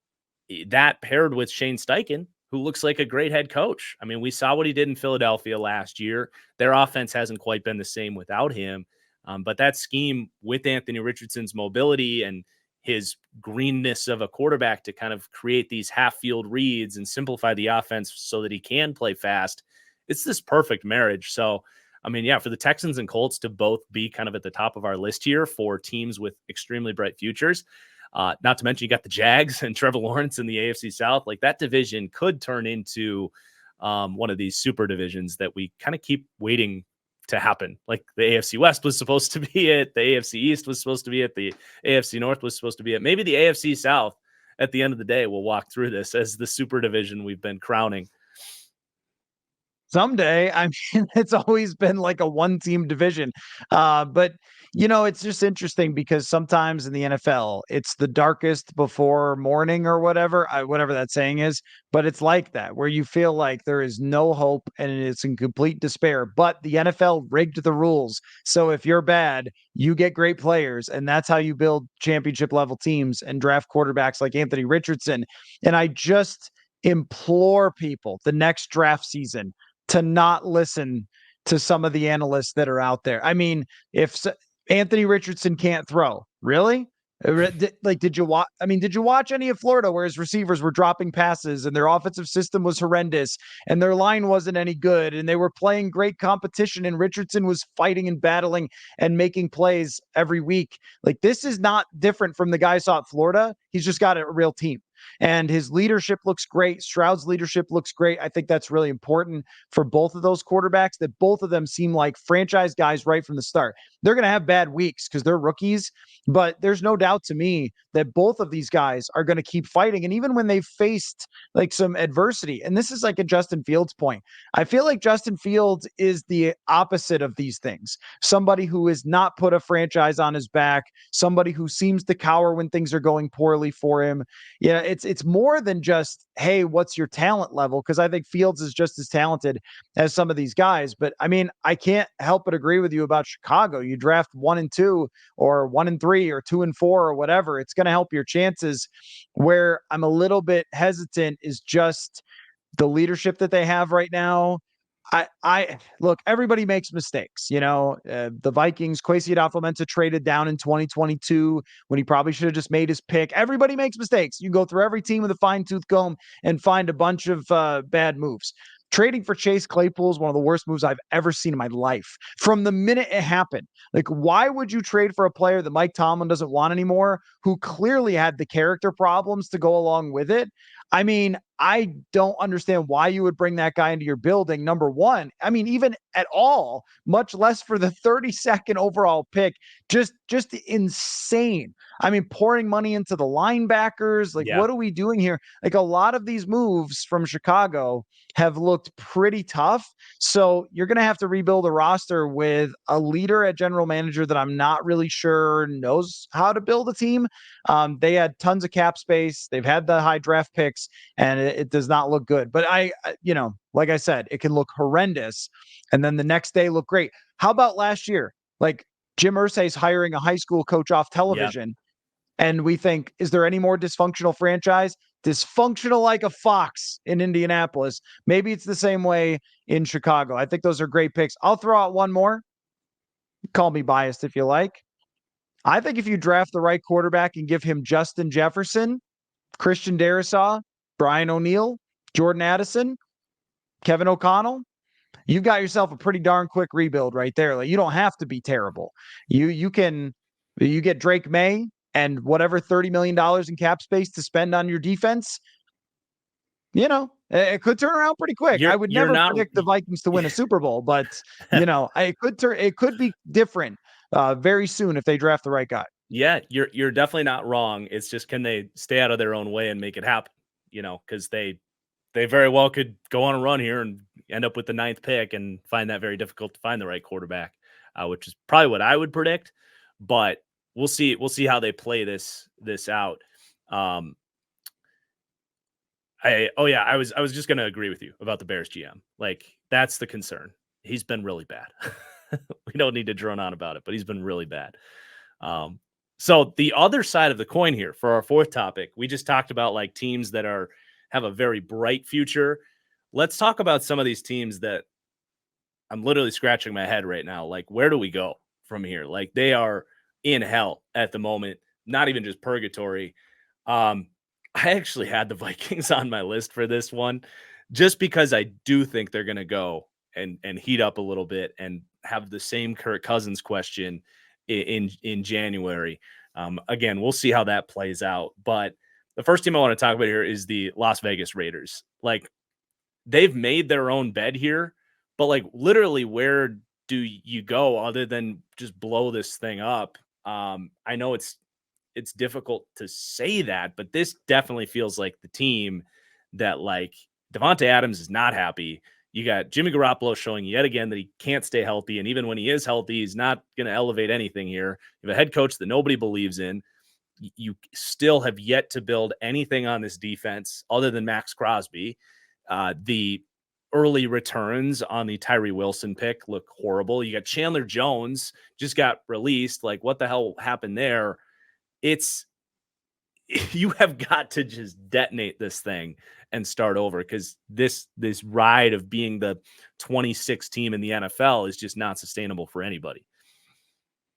that paired with Shane Steichen, who looks like a great head coach. I mean, we saw what he did in Philadelphia last year. Their offense hasn't quite been the same without him. But that scheme with Anthony Richardson's mobility and his greenness of a quarterback to kind of create these half-field reads and simplify the offense so that he can play fast, it's this perfect marriage. So, I mean, yeah, for the Texans and Colts to both be kind of at the top of our list here for teams with extremely bright futures. Not to mention you got the Jags and Trevor Lawrence in the AFC South. That division could turn into one of these super divisions that we kind of keep waiting to happen. The AFC West was supposed to be it. The AFC East was supposed to be it. The AFC North was supposed to be it. Maybe the AFC South at the end of the day will walk through this as the super division we've been crowning. Someday. I mean, it's always been a one-team division. But, it's just interesting because sometimes in the NFL, it's the darkest before morning or whatever that saying is. But it's like that, where you feel like there is no hope and it's in complete despair. But the NFL rigged the rules. So if you're bad, you get great players. And that's how you build championship-level teams and draft quarterbacks like Anthony Richardson. And I just implore people the next draft season to not listen to some of the analysts that are out there. I mean, if Anthony Richardson can't throw, really? Did you watch? I mean, did you watch any of Florida where his receivers were dropping passes and their offensive system was horrendous and their line wasn't any good and they were playing great competition and Richardson was fighting and battling and making plays every week? This is not different from the guy I saw at Florida. He's just got a real team. And his leadership looks great. Stroud's leadership looks great. I think that's really important for both of those quarterbacks, that both of them seem like franchise guys right from the start. They're going to have bad weeks because they're rookies, but there's no doubt to me that both of these guys are going to keep fighting. And even when they've faced some adversity, and this is a Justin Fields point, I feel like Justin Fields is the opposite of these things. Somebody who has not put a franchise on his back, somebody who seems to cower when things are going poorly for him. Yeah, it's more than just, hey, what's your talent level? Because I think Fields is just as talented as some of these guys. But I mean, I can't help but agree with you about Chicago. You draft 1 and 2 or 1 and 3 or 2 and 4 or whatever. It's going to help your chances. Where I'm a little bit hesitant is just the leadership that they have right now. I look, everybody makes mistakes. The Vikings, Kwesi Adolfo-Mensah traded down in 2022 when he probably should have just made his pick. Everybody makes mistakes. You go through every team with a fine tooth comb and find a bunch of bad moves. Trading for Chase Claypool is one of the worst moves I've ever seen in my life. From the minute it happened, like, why would you trade for a player that Mike Tomlin doesn't want anymore, who clearly had the character problems to go along with it? I mean, I don't understand why you would bring that guy into your building, number one. I mean, even at all, much less for the 32nd overall pick. Just insane. I mean, pouring money into the linebackers. Like, what are we doing here? Like, a lot of these moves from Chicago have looked pretty tough. So you're going to have to rebuild a roster with a leader at general manager that I'm not really sure knows how to build a team. They had tons of cap space. They've had the high draft picks, and it does not look good. But like I said, it can look horrendous, and then the next day look great. How about last year? Like, Jim Irsay's hiring a high school coach off television, and we think, is there any more dysfunctional franchise? Dysfunctional like a fox in Indianapolis. Maybe it's the same way in Chicago. I think those are great picks. I'll throw out one more. Call me biased if you like. I think if you draft the right quarterback and give him Justin Jefferson, Christian Darrisaw, Brian O'Neill, Jordan Addison, Kevin O'Connell, you've got yourself a pretty darn quick rebuild right there. Like, you don't have to be terrible. You get Drake May and whatever $30 million in cap space to spend on your defense. It could turn around pretty quick. I would never predict the Vikings to win a Super Bowl, but it could be different very soon if they draft the right guy. Yeah, you're definitely not wrong. It's just, can they stay out of their own way and make it happen? Because they very well could go on a run here and end up with the 9th pick and find that very difficult to find the right quarterback, which is probably what I would predict. But we'll see. We'll see how they play this out. I was just going to agree with you about the Bears GM. Like, that's the concern. He's been really bad. We don't need to drone on about it, but he's been really bad. So the other side of the coin here for our 4th topic, we just talked about like teams that have a very bright future. Let's talk about some of these teams that I'm literally scratching my head right now. Like, where do we go from here? Like, they are in hell at the moment, not even just purgatory. I actually had the Vikings on my list for this one, just because I do think they're going to go and heat up a little bit and have the same Kirk Cousins question in January. Again, we'll see how that plays out. But the first team I want to talk about here is the Las Vegas Raiders. Like, they've made their own bed here, but like, literally, where do you go other than just blow this thing up? I know it's difficult to say that, but this definitely feels like the team that, like, Devontae Adams is not happy. You got Jimmy Garoppolo showing yet again that he can't stay healthy. And even when he is healthy, he's not going to elevate anything here. You have a head coach that nobody believes in. You still have yet to build anything on this defense other than Max Crosby. The early returns on the Tyree Wilson pick look horrible. You got Chandler Jones just got released. Like, what the hell happened there? You have got to just detonate this thing and start over, because this ride of being the 26th team in the NFL is just not sustainable for anybody.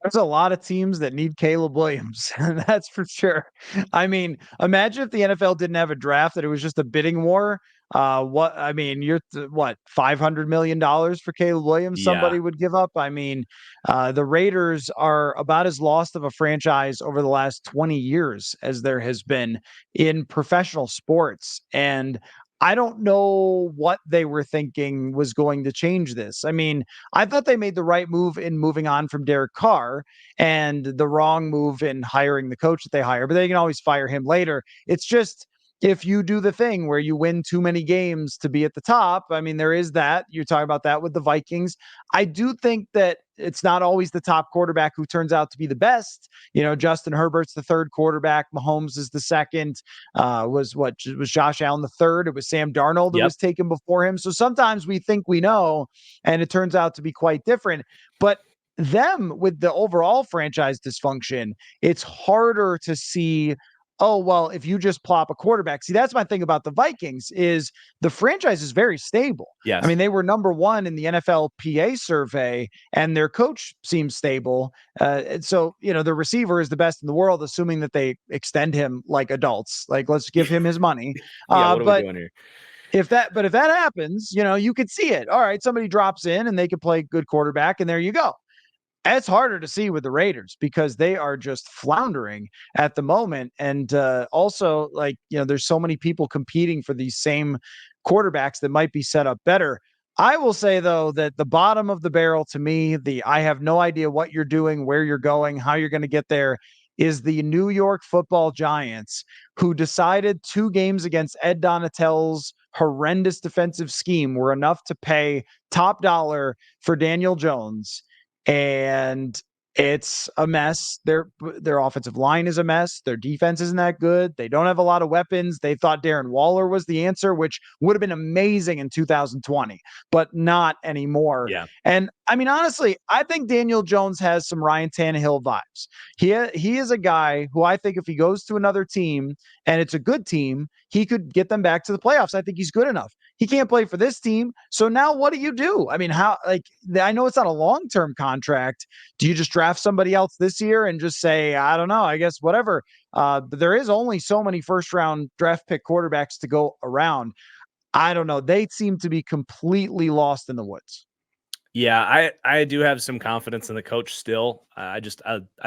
There's a lot of teams that need Caleb Williams, that's for sure. I mean, imagine if the NFL didn't have a draft, that it was just a bidding war. You're $500 million for Caleb Williams somebody would give up. I mean, the Raiders are about as lost of a franchise over the last 20 years as there has been in professional sports. And I don't know what they were thinking was going to change this. I mean, I thought they made the right move in moving on from Derek Carr and the wrong move in hiring the coach that they hire, but they can always fire him later. It's just, if you do the thing where you win too many games to be at the top, I mean, there is that. You're talking about that with the Vikings. I do think that it's not always the top quarterback who turns out to be the best. Justin Herbert's the third quarterback. Mahomes is the second. Was Josh Allen the third? It was Sam Darnold that was taken before him. So sometimes we think we know, and it turns out to be quite different. But them with the overall franchise dysfunction, it's harder to see, oh, well, if you just plop a quarterback. See, that's my thing about the Vikings is the franchise is very stable. Yes. I mean, they were number one in the NFLPA survey, and their coach seems stable. And so, the receiver is the best in the world, assuming that they extend him like adults. Like, let's give him his money. What are we doing here? If that happens, you could see it. All right, somebody drops in and they could play good quarterback, and there you go. It's harder to see with the Raiders because they are just floundering at the moment. And also, there's so many people competing for these same quarterbacks that might be set up better. I will say, though, that the bottom of the barrel to me, I have no idea what you're doing, where you're going, how you're going to get there, is the New York Football Giants, who decided 2 games against Ed Donatell's horrendous defensive scheme were enough to pay top dollar for Daniel Jones. And it's a mess. Their offensive line is a mess. Their defense isn't that good. They don't have a lot of weapons. They thought Darren Waller was the answer, which would have been amazing in 2020, but not anymore. Yeah. And I mean, honestly, I think Daniel Jones has some Ryan Tannehill vibes. He is a guy who I think if he goes to another team and it's a good team, he could get them back to the playoffs. I think he's good enough. He can't play for this team. So now what do you do? I mean, I know it's not a long-term contract. Do you just draft somebody else this year and just say, I don't know, I guess whatever. But there is only so many first-round draft pick quarterbacks to go around. I don't know. They seem to be completely lost in the woods. Yeah, I do have some confidence in the coach still. I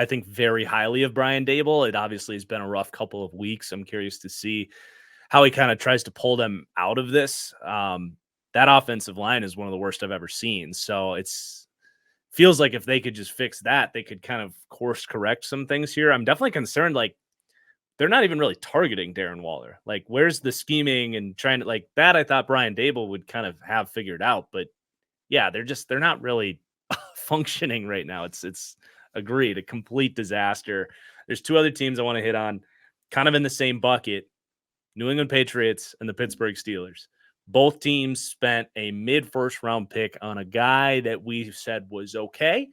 think very highly of Brian Daboll. It obviously has been a rough couple of weeks. I'm curious to see how he kind of tries to pull them out of this. That offensive line is one of the worst I've ever seen. So feels like if they could just fix that, they could kind of course correct some things here. I'm definitely concerned. Like, they're not even really targeting Darren Waller. Like, where's the scheming and trying to like that? I thought Brian Daboll would kind of have figured out, but yeah, they're not really functioning right now. It's agreed, a complete disaster. There's 2 other teams I want to hit on kind of in the same bucket. New England Patriots and the Pittsburgh Steelers. Both teams spent a mid-first round pick on a guy that we said was okay,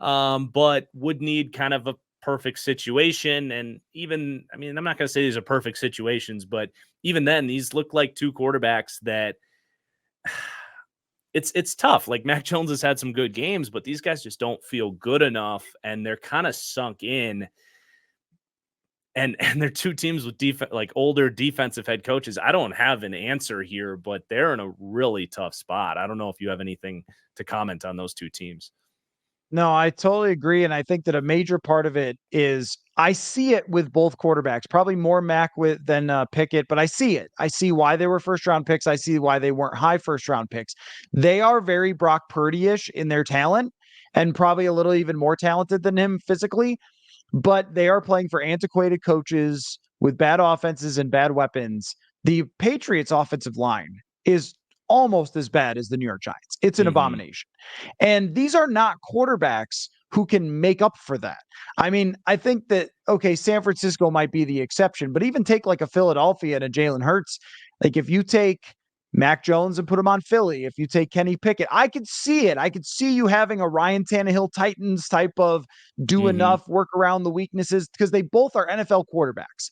but would need kind of a perfect situation. And even, I mean, I'm not going to say these are perfect situations, but even then, these look like 2 quarterbacks that it's tough. Like, Mac Jones has had some good games, but these guys just don't feel good enough, and they're kind of sunk in. And they're 2 teams with older defensive head coaches. I don't have an answer here, but they're in a really tough spot. I don't know if you have anything to comment on those 2 teams. No, I totally agree. And I think that a major part of it is I see it with both quarterbacks, probably more Mac than Pickett, but I see it. I see why they were first round picks. I see why they weren't high first round picks. They are very Brock Purdy-ish in their talent and probably a little even more talented than him physically. But they are playing for antiquated coaches with bad offenses and bad weapons. The Patriots' offensive line is almost as bad as the New York Giants. It's an abomination. And these are not quarterbacks who can make up for that. I mean, I think that, okay, San Francisco might be the exception, but even take like a Philadelphia and a Jalen Hurts. Like, if you take Mac Jones and put him on Philly, if you take Kenny Pickett, I could see it. I could see you having a Ryan Tannehill Titans type of do enough, work around the weaknesses, because they both are NFL quarterbacks.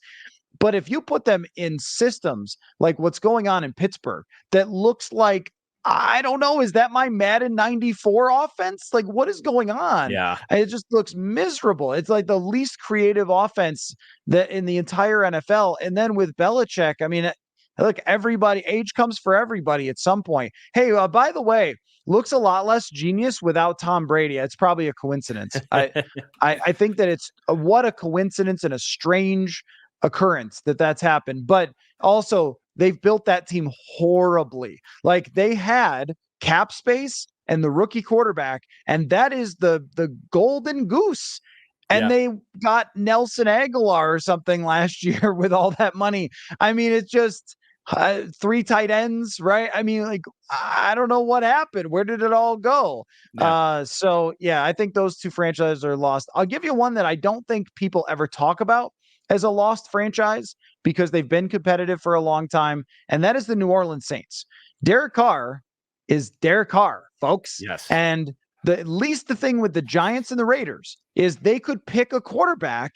But if you put them in systems like what's going on in Pittsburgh, that looks like, I don't know, is that my Madden 94 offense? Like, what is going on? Yeah. It just looks miserable. It's like the least creative offense that in the entire NFL. And then with Belichick, I mean, look, age comes for everybody at some point. Hey, by the way, looks a lot less genius without Tom Brady. It's probably a coincidence. I think that it's what a coincidence and a strange occurrence that's happened. But also, they've built that team horribly. Like, they had cap space and the rookie quarterback, and that is the golden goose. And they got Nelson Aguilar or something last year with all that money. I mean, it's just, 3 tight ends, right? I mean, like, I don't know what happened. Where did it all go? Yeah. So yeah, I think those 2 franchises are lost. I'll give you one that I don't think people ever talk about as a lost franchise because they've been competitive for a long time, and that is the New Orleans Saints. Derek Carr is Derek Carr, folks. Yes. And at least the thing with the Giants and the Raiders is they could pick a quarterback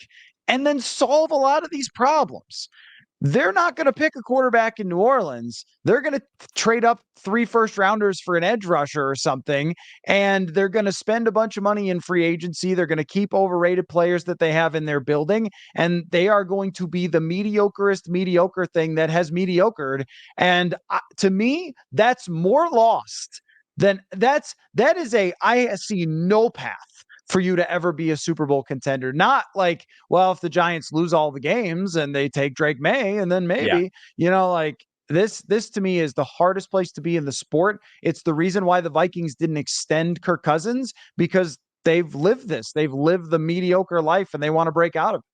and then solve a lot of these problems. They're not going to pick a quarterback in New Orleans. They're going to trade up 3 first rounders for an edge rusher or something, and they're going to spend a bunch of money in free agency. They're going to keep overrated players that they have in their building, and they are going to be the mediocrest mediocre thing that has mediocred. And to me, that's more lost than that is I see no path for you to ever be a Super Bowl contender. Not like, well, if the Giants lose all the games and they take Drake May, and then maybe, like this to me is the hardest place to be in the sport. It's the reason why the Vikings didn't extend Kirk Cousins, because they've lived this. They've lived the mediocre life and they want to break out of it.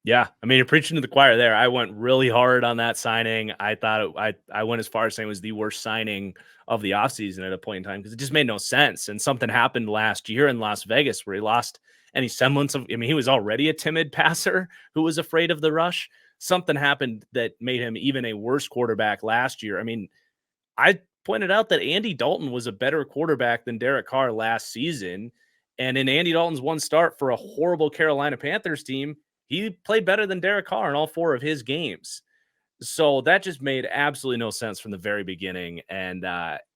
Yeah, I mean, you're preaching to the choir there. I went really hard on that signing. I thought I went as far as saying it was the worst signing of the offseason at a point in time because it just made no sense. And something happened last year in Las Vegas where he lost any semblance of, I mean, he was already a timid passer who was afraid of the rush. Something happened that made him even a worse quarterback last year. I mean, I pointed out that Andy Dalton was a better quarterback than Derek Carr last season. And in Andy Dalton's one start for a horrible Carolina Panthers team, he played better than Derek Carr in all 4 of his games. So that just made absolutely no sense from the very beginning. And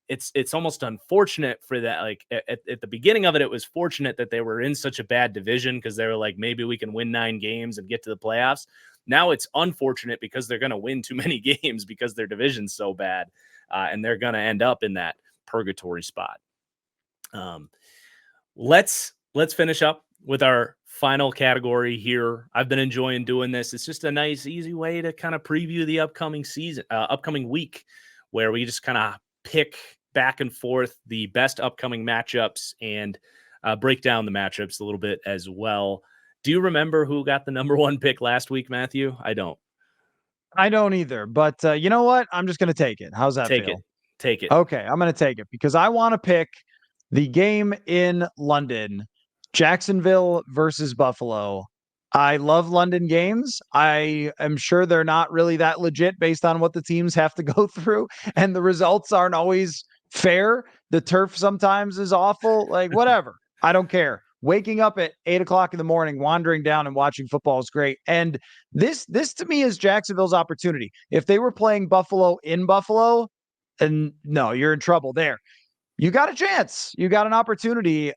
it's almost unfortunate for that. Like at the beginning of it, it was fortunate that they were in such a bad division because they were like, maybe we can win 9 games and get to the playoffs. Now it's unfortunate because they're going to win too many games because their division's so bad. And they're going to end up in that purgatory spot. Let's finish up with our final category here. I've been enjoying doing this. It's just a nice, easy way to kind of preview the upcoming season, upcoming week, where we just kind of pick back and forth the best upcoming matchups and break down the matchups a little bit as well. Do you remember who got the number 1 pick last week, Matthew? I don't either, but you know what? I'm just going to take it. How's that feel? Take it. Okay, I'm going to take it because I want to pick the game in London, Jacksonville versus Buffalo. I love London games. I am sure they're not really that legit based on what the teams have to go through, and the results aren't always fair. The turf sometimes is awful. Like, whatever. I don't care. Waking up at 8:00 in the morning, wandering down and watching football is great. And this to me is Jacksonville's opportunity. If they were playing Buffalo in Buffalo, and no, you're in trouble there. You got a chance. You got an opportunity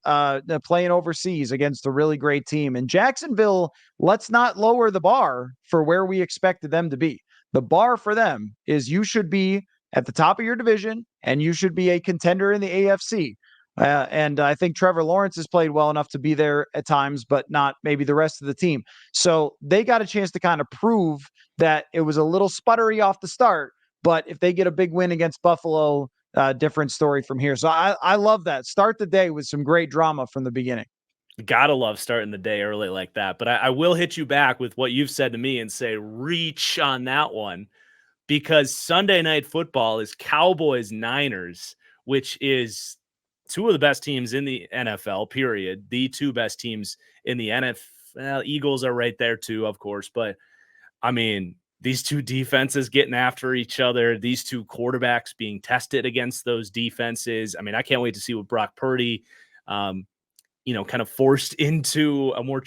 playing overseas against a really great team. And Jacksonville, let's not lower the bar for where we expected them to be. The bar for them is you should be at the top of your division and you should be a contender in the AFC. And I think Trevor Lawrence has played well enough to be there at times, but not maybe the rest of the team. So they got a chance to kind of prove that it was a little sputtery off the start. But if they get a big win against Buffalo, different story from here. So I love that. Start the day with some great drama from the beginning. Gotta love starting the day early like that. But I will hit you back with what you've said to me and say, reach on that one, because Sunday Night Football is Cowboys-Niners, which is 2 of the best teams in the NFL, period. The 2 best teams in the NFL. Eagles are right there too, of course. But, I mean, these 2 defenses getting after each other, these 2 quarterbacks being tested against those defenses. I mean, I can't wait to see what Brock Purdy, kind of forced into a more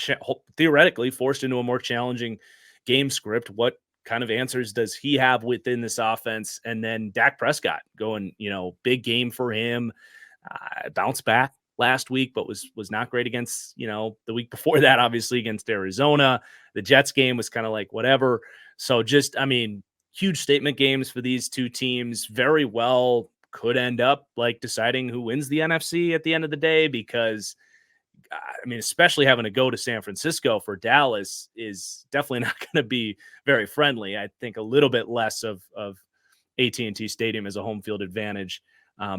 theoretically forced into a more challenging game script. What kind of answers does he have within this offense? And then Dak Prescott going, big game for him. Bounced back last week, but was not great against, the week before that, obviously against Arizona. The Jets game was kind of like whatever. So just, I mean, huge statement games for these 2 teams. Very well could end up like deciding who wins the NFC at the end of the day, because I mean, especially having to go to San Francisco for Dallas is definitely not going to be very friendly. I think a little bit less of AT&T Stadium as a home field advantage.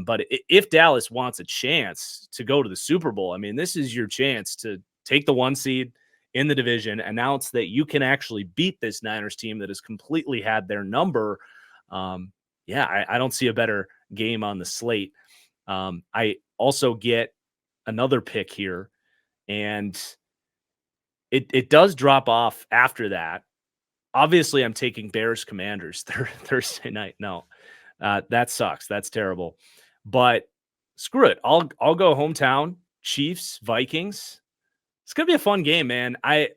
But if Dallas wants a chance to go to the Super Bowl, I mean, this is your chance to take the 1 seed in the division, announce that you can actually beat this Niners team that has completely had their number. I don't see a better game on the slate. I also get another pick here, and it does drop off after that. Obviously, I'm taking Bears Commanders Thursday night. No, that sucks. That's terrible. But screw it. I'll go hometown Chiefs Vikings. It's gonna be a fun game, man. I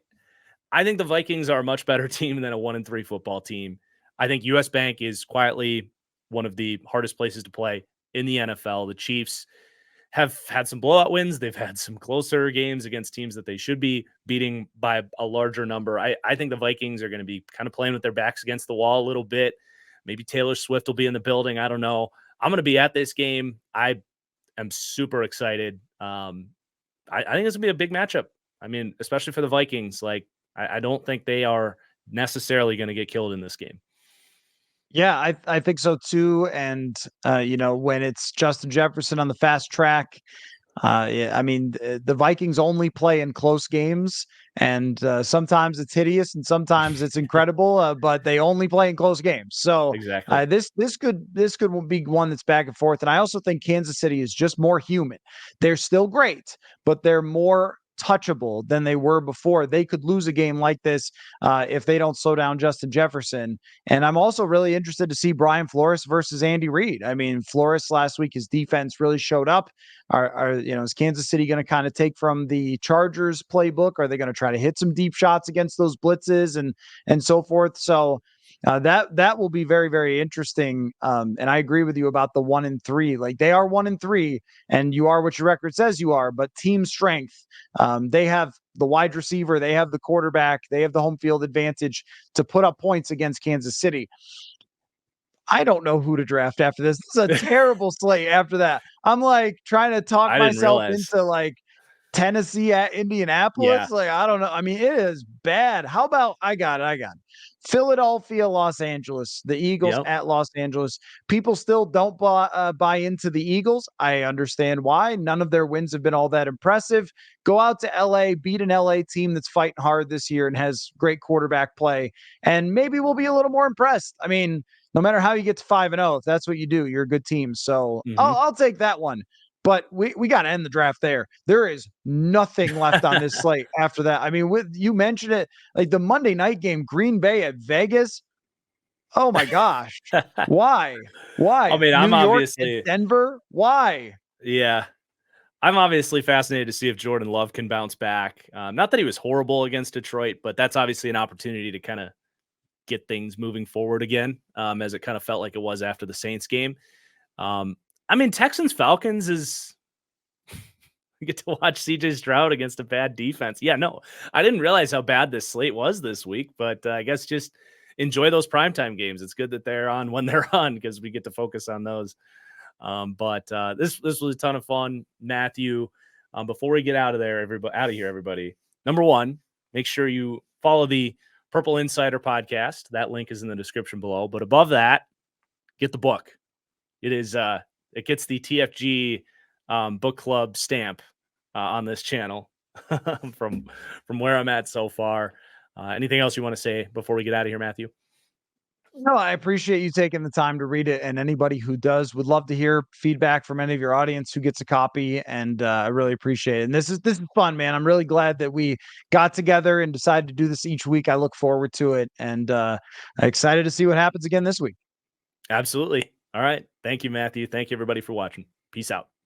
think the Vikings are a much better team than a 1-3 football team. I think US Bank is quietly one of the hardest places to play in the NFL. The Chiefs have had some blowout wins. They've had some closer games against teams that they should be beating by a larger number. I think the Vikings are going to be kind of playing with their backs against the wall a little bit. Maybe Taylor Swift will be in the building. I don't know. I'm going to be at this game. I am super excited. I think it's going to be a big matchup. I mean, especially for the Vikings. Like, I don't think they are necessarily going to get killed in this game. Yeah, I think so too. And when it's Justin Jefferson on the fast track, yeah, I mean, the Vikings only play in close games, and sometimes it's hideous and sometimes it's incredible, but they only play in close games. So Exactly. this could be one that's back and forth. And I also think Kansas City is just more human. They're still great, but they're more touchable than they were before. They could lose a game like this if they don't slow down Justin Jefferson. And I'm also really interested to see Brian Flores versus Andy Reid. I mean, Flores last week, his defense really showed up. Is Kansas City going to kind of take from the Chargers playbook? Are they going to try to hit some deep shots against those blitzes and so forth? So that will be very, very interesting. And I agree with you about the 1-3. Like, they are 1-3, and you are what your record says you are. But team strength, they have the wide receiver, they have the quarterback, they have the home field advantage to put up points against Kansas City. I don't know who to draft after this. This is a terrible slate after that. I'm like trying to talk I didn't myself realize. into like Tennessee at Indianapolis. Yeah. Like, I don't know. I mean, it is bad. How about I got it. Philadelphia, Los Angeles, the Eagles Yep. at Los Angeles. People still don't buy into the Eagles. I understand why. None of their wins have been all that impressive. Go out to LA, beat an LA team that's fighting hard this year and has great quarterback play, and maybe we'll be a little more impressed. I mean, no matter how you get to 5-0, if that's what you do, you're a good team. So I'll take that one. But we got to end the draft there. There is nothing left on this slate after that. I mean, you mentioned it, like the Monday night game, Green Bay at Vegas. Oh my gosh. Why? I mean, I'm New York obviously and Denver? Why? Yeah. I'm obviously fascinated to see if Jordan Love can bounce back. Not that he was horrible against Detroit, but that's obviously an opportunity to kind of get things moving forward again, as it kind of felt like it was after the Saints game. I mean, Texans Falcons is you get to watch CJ Stroud against a bad defense. Yeah, no, I didn't realize how bad this slate was this week, but I guess just enjoy those primetime games. It's good that they're on when they're on because we get to focus on those. But this was a ton of fun, Matthew. Before we get out of here, everybody. Number one, make sure you follow the Purple Insider podcast. That link is in the description below. But above that, get the book. It is it gets the TFG book club stamp on this channel from where I'm at so far. Anything else you want to say before we get out of here, Matthew? No, I appreciate you taking the time to read it, and anybody who does would love to hear feedback from any of your audience who gets a copy, and I really appreciate it. And this is fun, man. I'm really glad that we got together and decided to do this each week. I look forward to it, and excited to see what happens again this week. Absolutely. All right. Thank you, Matthew. Thank you, everybody, for watching. Peace out.